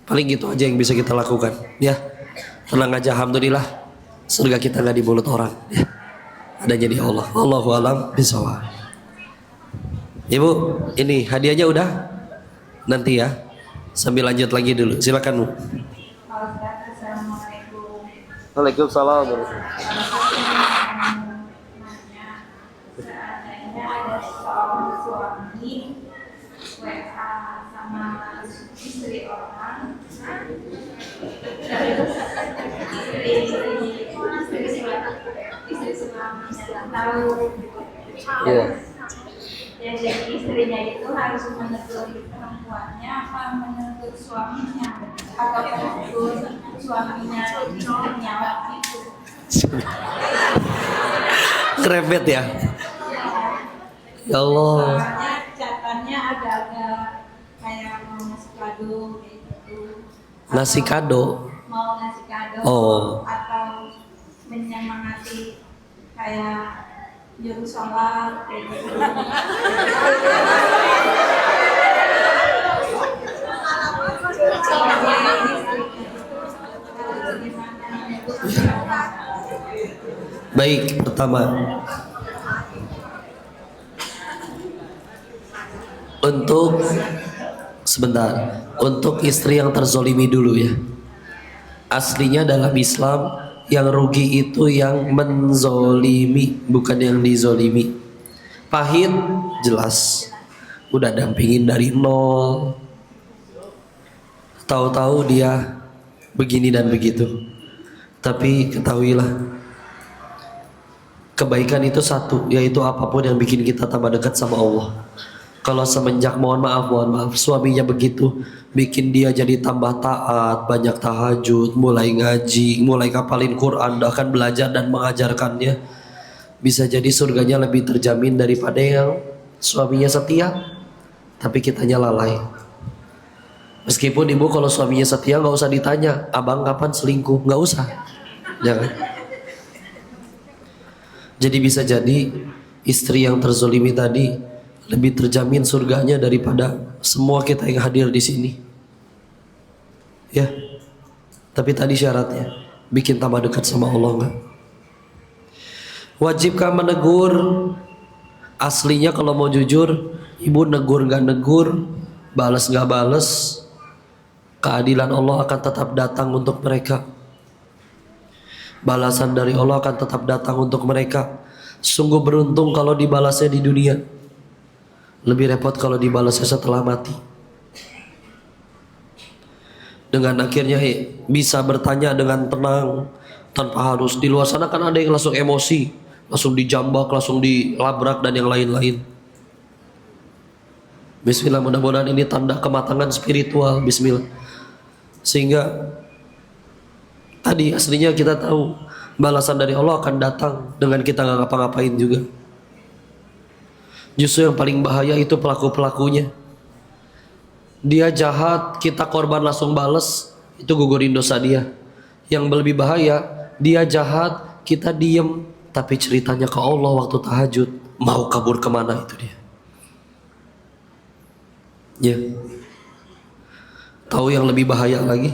Paling gitu aja yang bisa kita lakukan. Ya. Tenang aja, alhamdulillah. Surga kita gak di mulut orang. Ya. Adanya di Allah. Allahu a'lam bishawab. Ibu, ini hadiahnya udah? Nanti ya. Sambil lanjut lagi dulu. Silakan, Bu. Assalamualaikum. Waalaikumsalam. Seandainya ada seorang suami WA sama istri orang, istri suaminya nggak tahu. Iya. Ya, jadi istrinya itu harus menegur perempuannya apa menegur suaminya atau menegur suaminya istrinya itu. Krebet ya. Ya Allah. Soalnya catatannya agak-agak kayak mau ngasih kado kayak gitu. Ngasih kado. Mau ngasih kado atau menyemangati kayak juru sholat kayak gitu. Baik, pertama untuk sebentar, untuk istri yang terzolimi dulu ya. Aslinya dalam Islam yang rugi itu yang menzolimi, bukan yang dizolimi. Pahit jelas, udah dampingin dari nol, tahu-tahu dia begini dan begitu. Tapi ketahuilah, kebaikan itu satu, yaitu apapun yang bikin kita tambah dekat sama Allah. Kalau semenjak mohon maaf suaminya begitu, bikin dia jadi tambah taat, banyak tahajud, mulai ngaji, mulai ngapalin Quran, bahkan belajar dan mengajarkannya, bisa jadi surganya lebih terjamin daripada yang suaminya setia tapi kitanya lalai. Meskipun ibu kalau suaminya setia nggak usah ditanya, abang kapan selingkuh, nggak usah, jangan. Jadi bisa jadi istri yang terzolimi tadi lebih terjamin surganya daripada semua kita yang hadir di sini. Ya. Tapi tadi syaratnya bikin tambah dekat sama Allah enggak? Wajibkah menegur? Aslinya kalau mau jujur, ibu negur enggak negur, balas enggak balas, keadilan Allah akan tetap datang untuk mereka. Balasan dari Allah akan tetap datang untuk mereka. Sungguh beruntung kalau dibalasnya di dunia. Lebih repot kalau dibalasnya setelah mati. Dengan akhirnya bisa bertanya dengan tenang, tanpa harus di luar sana kan ada yang langsung emosi, langsung dijambak, langsung dilabrak dan yang lain-lain. Bismillah, mudah-mudahan ini tanda kematangan spiritual. Bismillah. Sehingga tadi aslinya kita tahu balasan dari Allah akan datang dengan kita nggak ngapa-ngapain juga. Justru yang paling bahaya itu pelaku-pelakunya. Dia jahat, kita korban langsung bales, itu gugurin dosa dia. Yang lebih bahaya, dia jahat, kita diem, tapi ceritanya ke Allah waktu tahajud, mau kabur kemana itu dia. Ya. Tahu yang lebih bahaya lagi?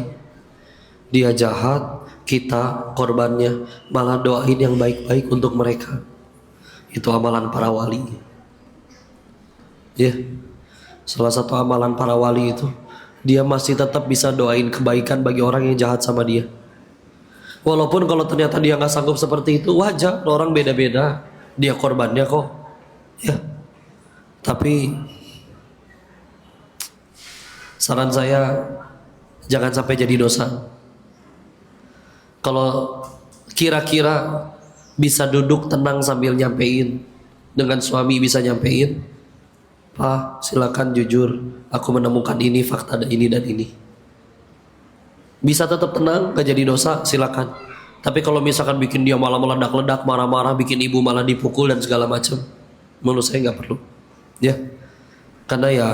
Dia jahat, kita korbannya malah doain yang baik-baik untuk mereka. Itu amalan para wali. Ya, salah satu amalan para wali itu dia masih tetap bisa doain kebaikan bagi orang yang jahat sama dia. Walaupun kalau ternyata dia nggak sanggup seperti itu, wajar, orang beda-beda, dia korbannya kok, ya. Tapi saran saya jangan sampai jadi dosa. Kalau kira-kira bisa duduk tenang sambil nyampein, dengan suami bisa nyampein, Pak silakan jujur, aku menemukan ini, fakta ini dan ini. Bisa tetap tenang, gak jadi dosa, silakan. Tapi kalau misalkan bikin dia malah meledak-ledak, marah-marah, bikin ibu malah dipukul dan segala macam, menurut saya nggak perlu, ya. Karena ya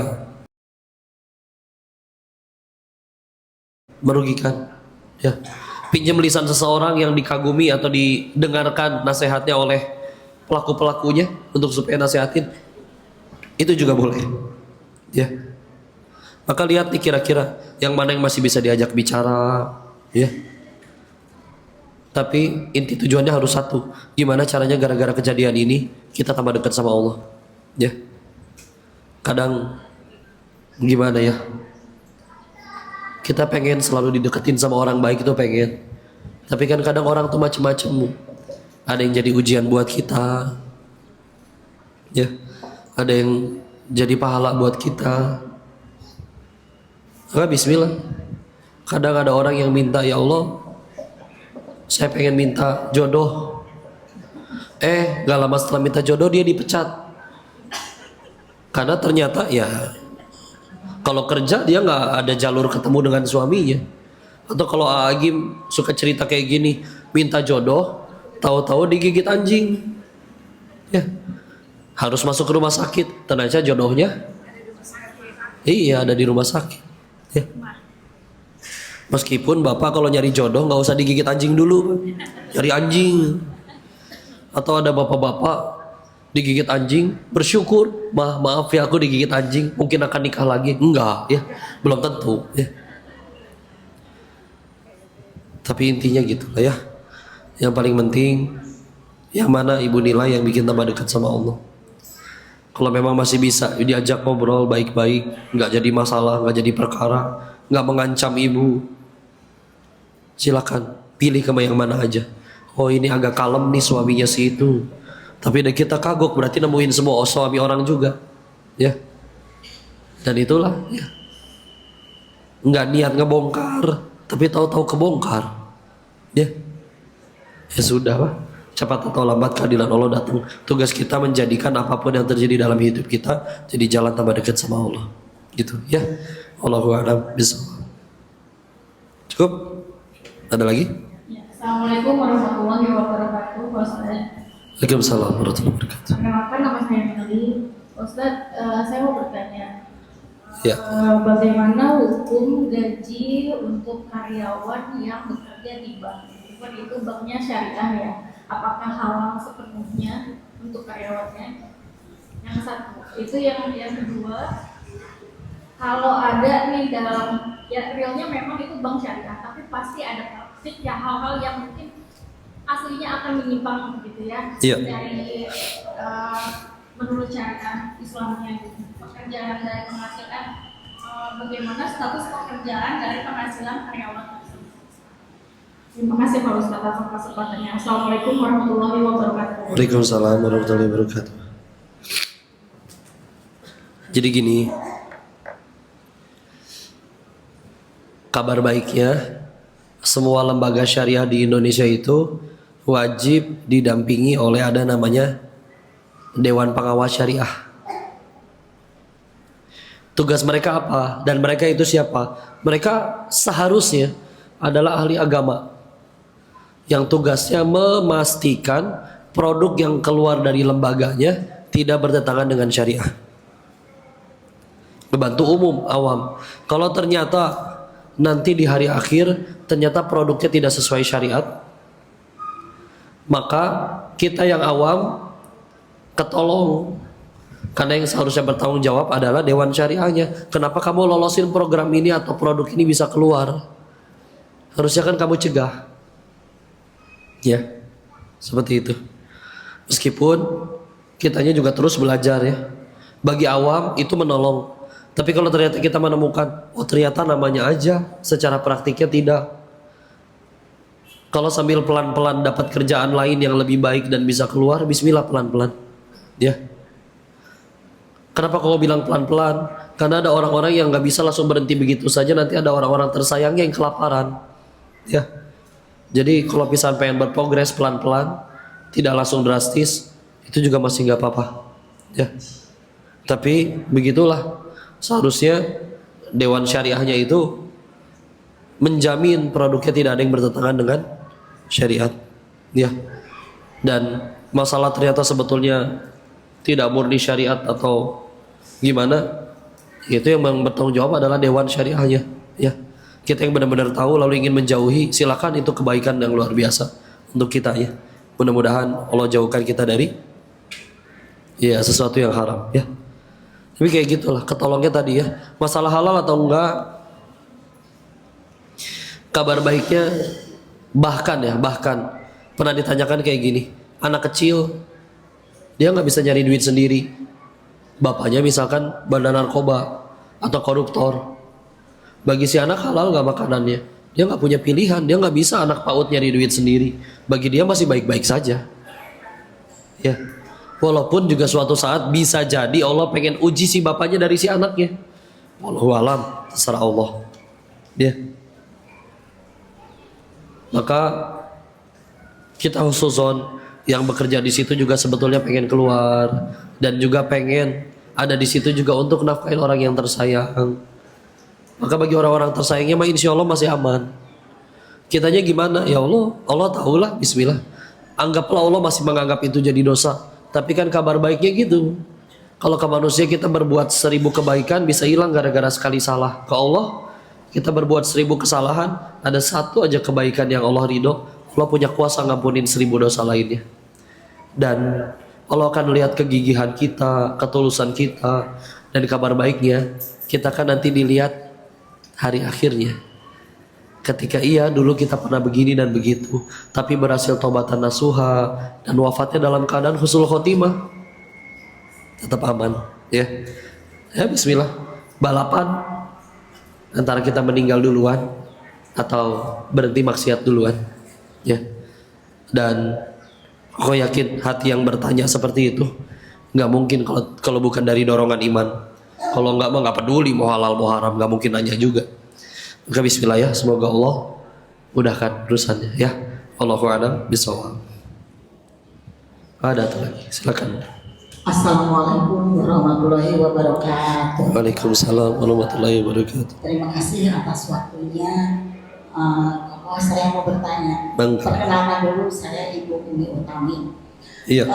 merugikan, ya. Pinjam lisan seseorang yang dikagumi atau didengarkan nasihatnya oleh pelaku-pelakunya untuk supaya nasihatin, itu juga boleh, ya. Maka lihat nih kira-kira yang mana yang masih bisa diajak bicara, ya. Tapi inti tujuannya harus satu, gimana caranya gara-gara kejadian ini kita tambah dekat sama Allah, ya. Kadang gimana ya, kita pengen selalu dideketin sama orang baik, itu pengen. Tapi kan kadang orang tuh macem-macem, ada yang jadi ujian buat kita, ya. Ada yang jadi pahala buat kita. Bismillah. Kadang ada orang yang minta, ya Allah, saya pengen minta jodoh. Gak lama setelah minta jodoh dia dipecat. Karena ternyata ya, kalau kerja dia nggak ada jalur ketemu dengan suaminya. Atau kalau Agim suka cerita kayak gini, minta jodoh, tahu-tahu digigit anjing, ya. Harus masuk ke rumah sakit, ternyata jodohnya iya ada di rumah sakit, ya. Meskipun bapak kalau nyari jodoh nggak usah digigit anjing dulu, nyari anjing. Atau ada bapak-bapak digigit anjing, bersyukur, maaf ya aku digigit anjing, mungkin akan nikah lagi. Enggak, ya, belum tentu, ya. Tapi intinya gitu lah, ya. Yang paling penting, yang mana ibu nilai yang bikin tambah dekat sama Allah. Kalau memang masih bisa diajak ngobrol baik-baik, nggak jadi masalah, nggak jadi perkara, nggak mengancam ibu, silakan pilih ke yang mana aja. Oh ini agak kalem nih suaminya si itu, tapi udah kita kagok, berarti nemuin semua suami orang juga, ya. Dan itulah, ya. Nggak niat ngebongkar, tapi tahu-tahu kebongkar, ya. Ya sudah, Pak. Cepat atau lambat keadilan Allah datang. Tugas kita menjadikan apapun yang terjadi dalam hidup kita jadi jalan tambah dekat sama Allah, gitu, ya. Allahu a'lam bishawab. Cukup? Ada lagi? Ya, Assalamualaikum warahmatullahi wabarakatuh, Pak Ustaz. Waalaikumsalam warahmatullahi wabarakatuh. Perkenalkan, nama saya Meli. Ustaz, saya mau bertanya, Ya. bagaimana hukum gaji untuk karyawan yang bekerja di bank? Meskipun itu banknya syariah ya, apakah halal sepenuhnya untuk karyawannya? Yang satu, itu yang kedua, kalau ada nih dalam, ya realnya memang itu bank syariah, tapi pasti ada praktik ya hal-hal yang mungkin aslinya akan menyimpang gitu ya, Iya. dari menurut syariah Islamnya gitu. Pekerjaan dari penghasilan, bagaimana status pekerjaan dari penghasilan karyawan tersebut. Terima kasih Pak Ustaz atas kesempatannya. Assalamualaikum warahmatullahi wabarakatuh. Waalaikumsalam warahmatullahi wabarakatuh. Jadi gini, kabar baiknya semua lembaga syariah di Indonesia itu wajib didampingi oleh ada namanya Dewan Pengawas Syariah. Tugas mereka apa? Dan mereka itu siapa? Mereka seharusnya adalah ahli agama yang tugasnya memastikan produk yang keluar dari lembaganya tidak bertentangan dengan syariah. Membantu umum, awam. Kalau ternyata nanti di hari akhir ternyata produknya tidak sesuai syariat, maka kita yang awam ketolong. Karena yang seharusnya bertanggung jawab adalah Dewan Syariahnya. Kenapa kamu lolosin program ini atau produk ini bisa keluar? Harusnya kan kamu cegah. Ya, seperti itu. Meskipun kitanya juga terus belajar ya. Bagi awam itu menolong. Tapi kalau ternyata kita menemukan, oh ternyata namanya aja, secara praktiknya tidak. Kalau sambil pelan-pelan dapat kerjaan lain yang lebih baik dan bisa keluar, bismillah pelan-pelan. Ya. Kenapa kau bilang pelan-pelan? Karena ada orang-orang yang nggak bisa langsung berhenti begitu saja. Nanti ada orang-orang tersayangnya yang kelaparan. Ya. Jadi kalau misalnya pengen berprogres pelan-pelan, tidak langsung drastis, itu juga masih nggak apa-apa. Ya. Tapi begitulah. Seharusnya Dewan Syariahnya itu menjamin produknya tidak ada yang bertentangan dengan syariat, ya. Dan masalah ternyata sebetulnya tidak murni syariat atau gimana, itu yang bertanggung jawab adalah Dewan Syariahnya, ya. Kita yang benar-benar tahu lalu ingin menjauhi, silakan, itu kebaikan yang luar biasa untuk kita, ya. Mudah-mudahan Allah jauhkan kita dari ya sesuatu yang haram, ya. Tapi kayak gitulah, ketolongnya tadi, ya. Masalah halal atau enggak, kabar baiknya bahkan pernah ditanyakan kayak gini, anak kecil dia nggak bisa nyari duit sendiri, bapaknya misalkan bandar narkoba atau koruptor, bagi si anak halal nggak makanannya, dia nggak punya pilihan, dia nggak bisa anak PAUD nyari duit sendiri, bagi dia masih baik-baik saja, ya. Walaupun juga suatu saat bisa jadi Allah pengen uji si bapaknya dari si anaknya, wallahu alam, terserah Allah, ya. Maka kita khususon yang bekerja di situ juga sebetulnya pengen keluar dan juga pengen ada di situ juga untuk nafkahin orang yang tersayang. Maka bagi orang-orang tersayangnya mah insya Allah masih aman. Kitanya gimana? Ya Allah, Allah tahulah, bismillah. Anggaplah Allah masih menganggap itu jadi dosa. Tapi kan kabar baiknya gitu. Kalau ke manusia kita berbuat 1000 kebaikan bisa hilang gara-gara sekali salah. Ke Allah kita berbuat 1000 kesalahan, ada satu aja kebaikan yang Allah ridho, Allah punya kuasa ngampunin 1000 dosa lainnya. Dan Allah akan lihat kegigihan kita, ketulusan kita, dan kabar baiknya kita akan nanti dilihat hari akhirnya. Ketika iya dulu kita pernah begini dan begitu, tapi berhasil taubatan nasuha dan wafatnya dalam keadaan husnul khotimah, tetap aman, ya. Ya bismillah, balapan antara kita meninggal duluan atau berhenti maksiat duluan, ya. Dan aku yakin hati yang bertanya seperti itu nggak mungkin kalau bukan dari dorongan iman. Kalau nggak mah nggak peduli mau halal mau haram, nggak mungkin nanya juga. Maka bismillah, ya, semoga Allah mudahkan urusannya, ya. Allahu a'lam bishawab. Ada tuh lagi, silakan. Assalamualaikum warahmatullahi wabarakatuh. Waalaikumsalam warahmatullahi wabarakatuh. Terima kasih atas waktunya. Saya mau bertanya. Bang. Perkenalkan dulu, saya Ibu Umi Utami. Iya.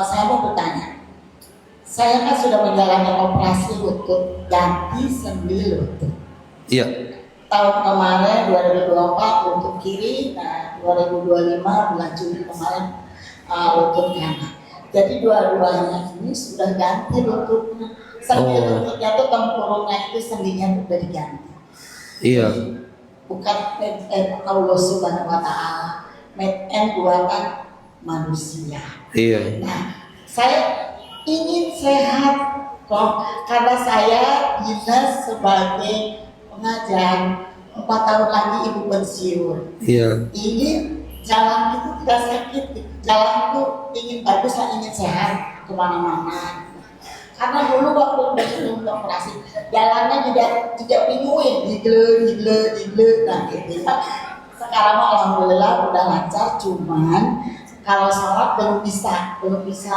Saya mau bertanya. Saya kan sudah menjalani operasi lutut ganti sendi lutut. Iya. Tahun kemarin 2024 lutut kiri, nah 2025 bulan Juli kemarin lutut kanan. Jadi dua-duanya ini sudah ganti lututnya. Sendi lututnya tuh tempurungnya itu sendinya sudah diganti. Iya. Bukan Allah Subhanahu Wa Taala, made and buatan manusia. Iya. Nah, saya ingin sehat kok, karena saya dinas sebagai pengajar 4 tahun lagi ibu pensiun. Iya. Ingin jalan itu tidak sakit, jalan itu ingin bagus, saya ingin sehat kemana-mana. Karena dulu waktu sebelum operasi jalannya tidak pinguin, digle, nah gitu. Sekarang alhamdulillah udah lancar, cuman kalau sholat belum bisa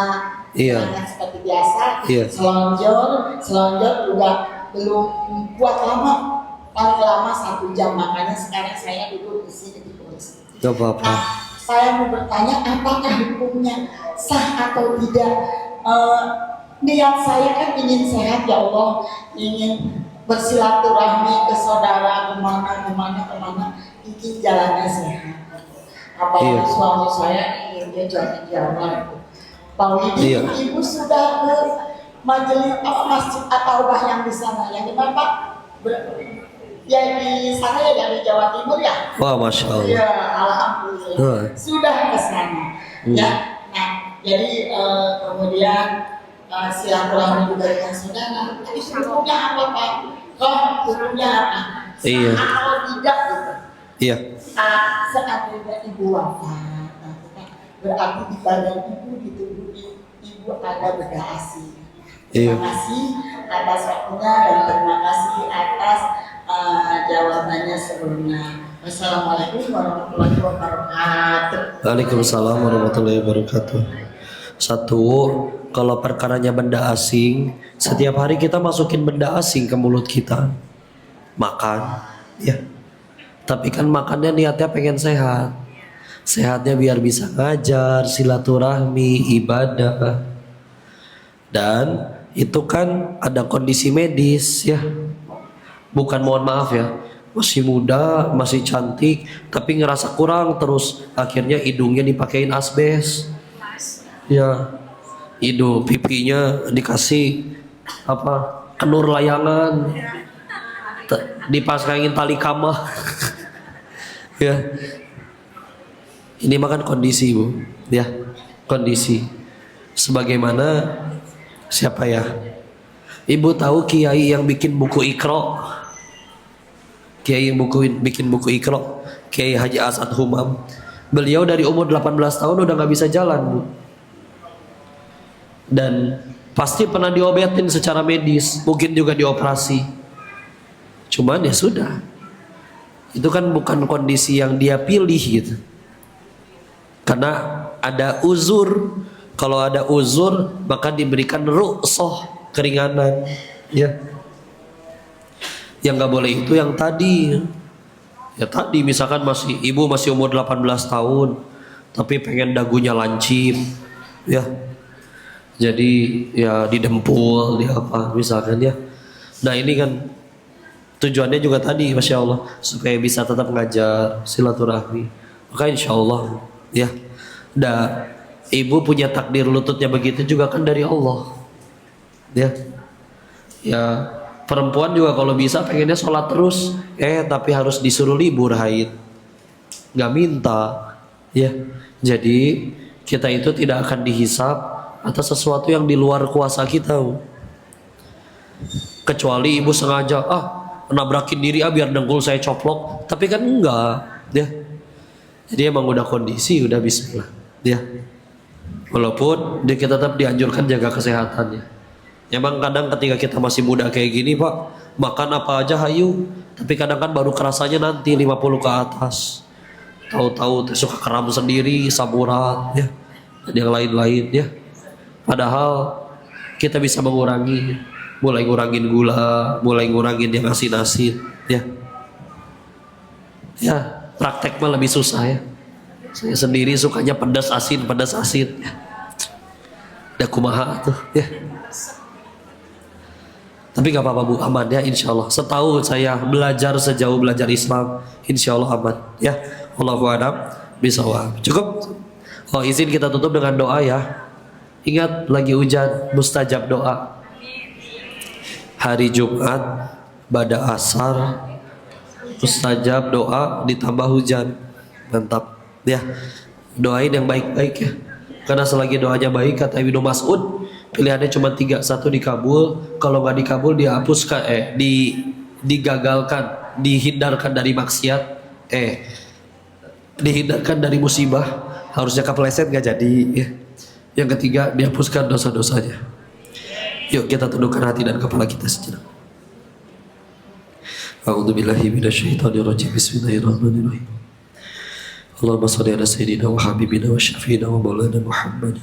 Iya. seperti biasa. Iya. Selonjor juga belum kuat lama, paling lama 1 jam, makanya sekarang saya duduk di sini di kursi. Gak apa-apa. Nah, saya mau bertanya apakah hukumnya sah atau tidak? Niat saya kan ingin sehat, ya Allah, ingin bersilaturahmi ke saudara kemana, ingin jalannya sehat. Apalagi Iya. suami saya ingin dia jalan-jalan. Pak Widi, Iya. ibu sudah ke majelis masjid At-Taubah yang di sana, yang di mana Pak? Ya di sana ya, dari Jawa Timur ya. Wah, masya Allah. Ya, alhamdulillah. Sudah ke sana. Ya, nah, jadi kemudian silaturahmi juga dengan saudara. Tapi hukumnya apa Pak? Hukumnya apa? Iya. Atau tidak gitu? Iya. seandainya ibu wafat, berarti di badan ibu di tubuh ibu ada bedah ASI. Iya. Terima kasih atas waktunya dan terima kasih atas jawabannya sebelumnya. Wassalamualaikum warahmatullahi wabarakatuh. Waalaikumsalam warahmatullahi wabarakatuh. Satu, kalau perkaranya benda asing, setiap hari kita masukin benda asing ke mulut kita, makan, ya. Tapi kan makannya niatnya pengen sehat. Sehatnya biar bisa ngajar, silaturahmi, ibadah. Dan itu kan ada kondisi medis, ya. Bukan, mohon maaf ya, masih muda, masih cantik, tapi ngerasa kurang terus. Akhirnya hidungnya dipakein asbes, ya. Hidung pipinya dikasih apa, kenur layangan, dipasangin tali kama. Ya, ini makan kondisi, Bu, ya, kondisi. Sebagaimana siapa ya, Ibu tahu kiai yang bikin buku Iqra? Kiai yang bikin buku Iqra, Kiai Haji Asad Humam. Beliau dari umur 18 tahun udah nggak bisa jalan, Bu. Dan pasti pernah diobatin secara medis, mungkin juga dioperasi. Cuman ya sudah, itu kan bukan kondisi yang dia pilih gitu. Karena ada uzur. Kalau ada uzur maka diberikan rukhsah, keringanan, ya. Yang nggak boleh itu yang tadi. Ya tadi misalkan ibu masih umur 18 tahun tapi pengen dagunya lancip, ya. Jadi ya didempul, di apa misalkan, ya. Nah ini kan tujuannya juga tadi, Masya Allah, supaya bisa tetap ngajar, silaturahmi. Maka insya Allah, ya. Dan ibu punya takdir lututnya begitu juga kan dari Allah, ya. Ya perempuan juga kalau bisa pengennya sholat terus, tapi harus disuruh libur haid, nggak minta, ya. Jadi kita itu tidak akan dihisap atas sesuatu yang di luar kuasa kita, kecuali ibu sengaja nabrakin diri biar dengkul saya coplok, tapi kan enggak, ya. Jadi emang udah kondisi, udah bismillah, ya. Walaupun kita tetap dianjurkan jaga kesehatannya. Emang kadang ketika kita masih muda kayak gini, Pak, makan apa aja hayu, tapi kadang kan baru kerasanya nanti 50 ke atas. Tahu-tahu suka kram sendiri, saburat, ya. Dan yang lain-lain, ya. Padahal kita bisa mengurangi, mulai ngurangin gula, mulai ngurangin yang asin-asin, ya. Ya, praktek mah lebih susah, ya. Saya sendiri sukanya pedas asin, ya. Udah kumaha tuh, ya. Tapi gak apa-apa, Bu, aman, ya, insya Allah. Setahun saya belajar, sejauh belajar Islam, insya Allah aman, ya. Allahu a'lam bishawab. Cukup. Oh, izin kita tutup dengan doa, ya. Ingat lagi hujan, mustajab doa. Hari Jumat pada asar, mustajab doa ditambah hujan. Mantap, ya. Doain yang baik-baik, ya. Karena selagi doanya baik, kata Ibnu Mas'ud, pilihannya cuma 3. 1 dikabul, kalau nggak dikabul dihapuskan, digagalkan, dihindarkan dari maksiat, dihindarkan dari musibah, harusnya kepleset nggak jadi, ya. Yang ketiga, dihapuskan dosa-dosanya. Yuk kita tundukkan hati dan kepala kita sejenak. A'udzubillahi minasyaitonirrajim. Bismillahirrahmanirrahim. Allahumma shalli ala sayyidina wa habibina wa syafiina wa maulana Muhammad.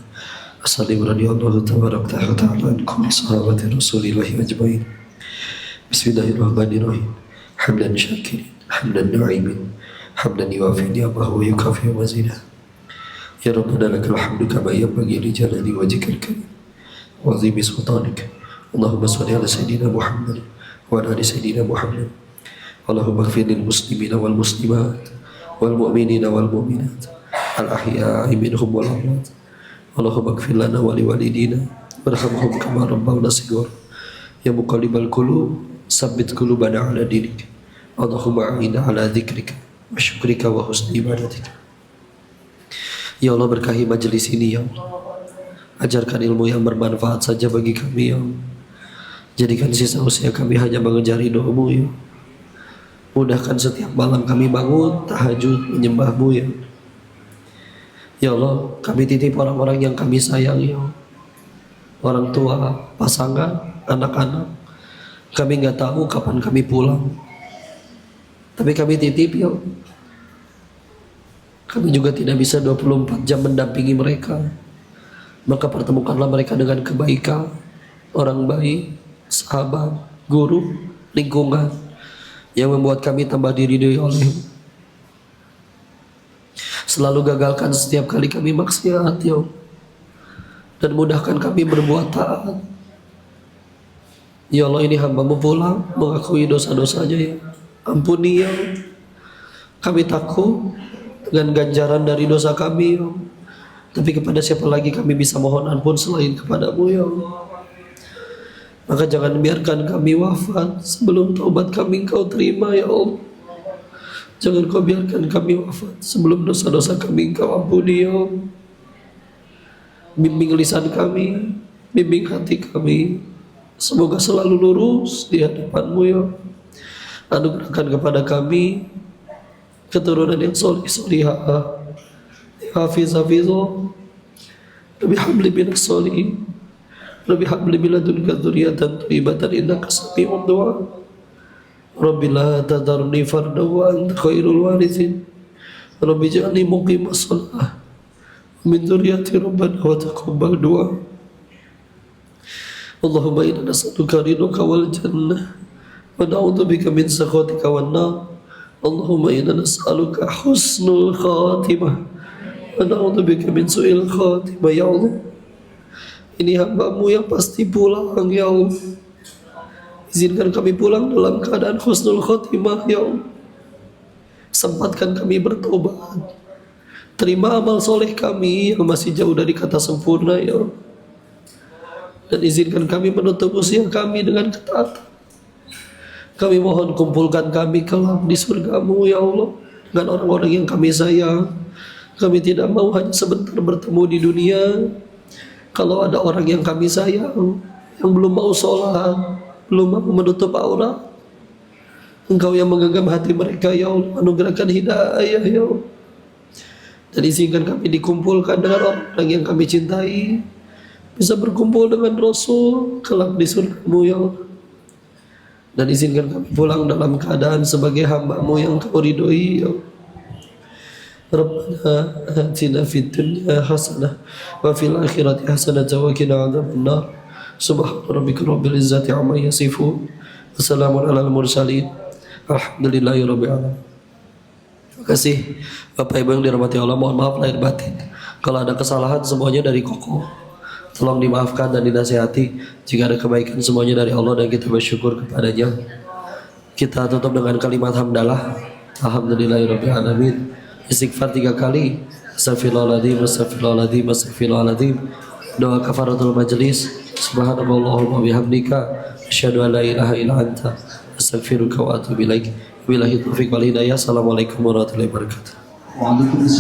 Assalamu radhiyallahu tabaraka wa ta'ala an kulli sahabati Rasulillahi ajmain. Bismillahirrahmanirrahim. Hamdan syakirin, hamdan na'imin, hamdan yuwafi ni'amahu wa yukafi mazidah. Ya Rabbana lakal hamdu kama yanbaghi li jalali wajhikal karim wa 'azimi sultanik. Allahumma shalli ala sayyidina Muhammad wa ala ali sayyidina Muhammad. Allahumma ighfir lil muslimina wal muslimat wal mu'minina wal mu'minat al ahya'i minhum wal amwat. Allahumma ighfir lana wa li walidina warhamhum kama rabbawna shighar. Ya muqallibal qulub tsabbit qulubana ala dinik. Allahumma a'inna ala dzikrika wa syukrika wa husni ibadatika. Ya Allah, berkahi majelis ini, ya Allah. Ajarkan ilmu yang bermanfaat saja bagi kami, ya Allah. Jadikan sisa usia kami hanya mengejar ridho-Mu, ya. Mudahkan setiap malam kami bangun tahajud menyembah-Mu ya. Ya Allah, kami titip orang-orang yang kami sayang ya Allah. Orang tua, pasangan, anak-anak. Kami nggak tahu kapan kami pulang. Tapi kami titip ya Allah. Kami juga tidak bisa 24 jam mendampingi mereka. Maka pertemukanlah mereka dengan kebaikan. Orang baik, sahabat, guru, lingkungan yang membuat kami tambah diridhoi oleh-Mu. Selalu gagalkan setiap kali kami maksiat ya Allah. Dan mudahkan kami berbuat taat. Ya Allah, ini hamba-Mu pulang mengakui dosa-dosanya ya. Ampuni ya Allah. Kami takut dengan ganjaran dari dosa kami ya Allah. Tapi kepada siapa lagi kami bisa mohon ampun selain kepada-Mu ya Allah. Maka jangan biarkan kami wafat sebelum taubat kami Engkau terima ya Allah. Jangan Kau biarkan kami wafat sebelum dosa-dosa kami Engkau ampuni ya Allah. Bimbing lisan kami, bimbing hati kami. Semoga selalu lurus di hadapan-Mu ya. Anugerahkan kepada kami keturunan yang solih-solihah, hafiz-hafizah, lebih habli minas solihin, lebih habli miladunka dzurriyyatan thayyibatan innaka sami'ud du'a. Rabbi la tadarni fardan wa anta khairul warithin. Rabbi ij'alni muqimas shalah min dzurriyyati rabbana wa taqabbal du'a. Allahumma inna nas'aluka ridhaka wal jannah wa na'udzubika min sakhatika wan nar. Allahumma inna nas'aluka husnul khatimah wa na'udzubika min su'il khatimah ya Allah. Ini hamba-Mu yang pasti pulang ya Allah. Izinkan kami pulang dalam keadaan husnul khatimah ya Allah. Sempatkan kami bertobat. Terima amal soleh kami yang masih jauh dari kata sempurna ya Allah. Dan izinkan kami menutup usia kami dengan ketaatan. Kami mohon kumpulkan kami kelak di surga-Mu ya Allah dengan orang-orang yang kami sayang. Kami tidak mau hanya sebentar bertemu di dunia. Kalau ada orang yang kami sayang yang belum mau sholat, belum mau menutup aurat, Engkau yang menggenggam hati mereka ya Allah, anugerahkan hidayah ya Allah. Dan izinkan kami dikumpulkan dengan orang yang kami cintai, bisa berkumpul dengan Rasul kelak di surga-Mu ya Allah. Dan izinkan kami pulang dalam keadaan sebagai hamba-Mu yang Kau ridhoi ya Allah. Rabbana atina fid dunya hasanah wa fil akhirati hasanah wa qina adzabannar. Subhana rabbika rabbil izzati amma yasifun. Wassalamun alal mursalin. Alhamdulillahi rabbil alamin. Terima kasih Bapak Ibu yang dirahmati Allah. Mohon maaf lahir batin kalau ada kesalahan, semuanya dari Koko. Tolong dimaafkan dan dinasihati. Jika ada kebaikan, semuanya dari Allah dan kita bersyukur kepadanya. Kita tutup dengan kalimat hamdalah. Alhamdulillahirabbil alamin. Istighfar 3 kali. Astaghfirullahaladzim, astaghfirullahaladzim, astaghfirullahaladzim. Doa kafaratul majelis. Subhanallahumma bihamdika asyhadu an la ilaha illa anta astaghfiruka wa atubu ilaik. Billahi taufiq wal hidayah. Assalamualaikum warahmatullahi wabarakatuh. Waalaikumsalam.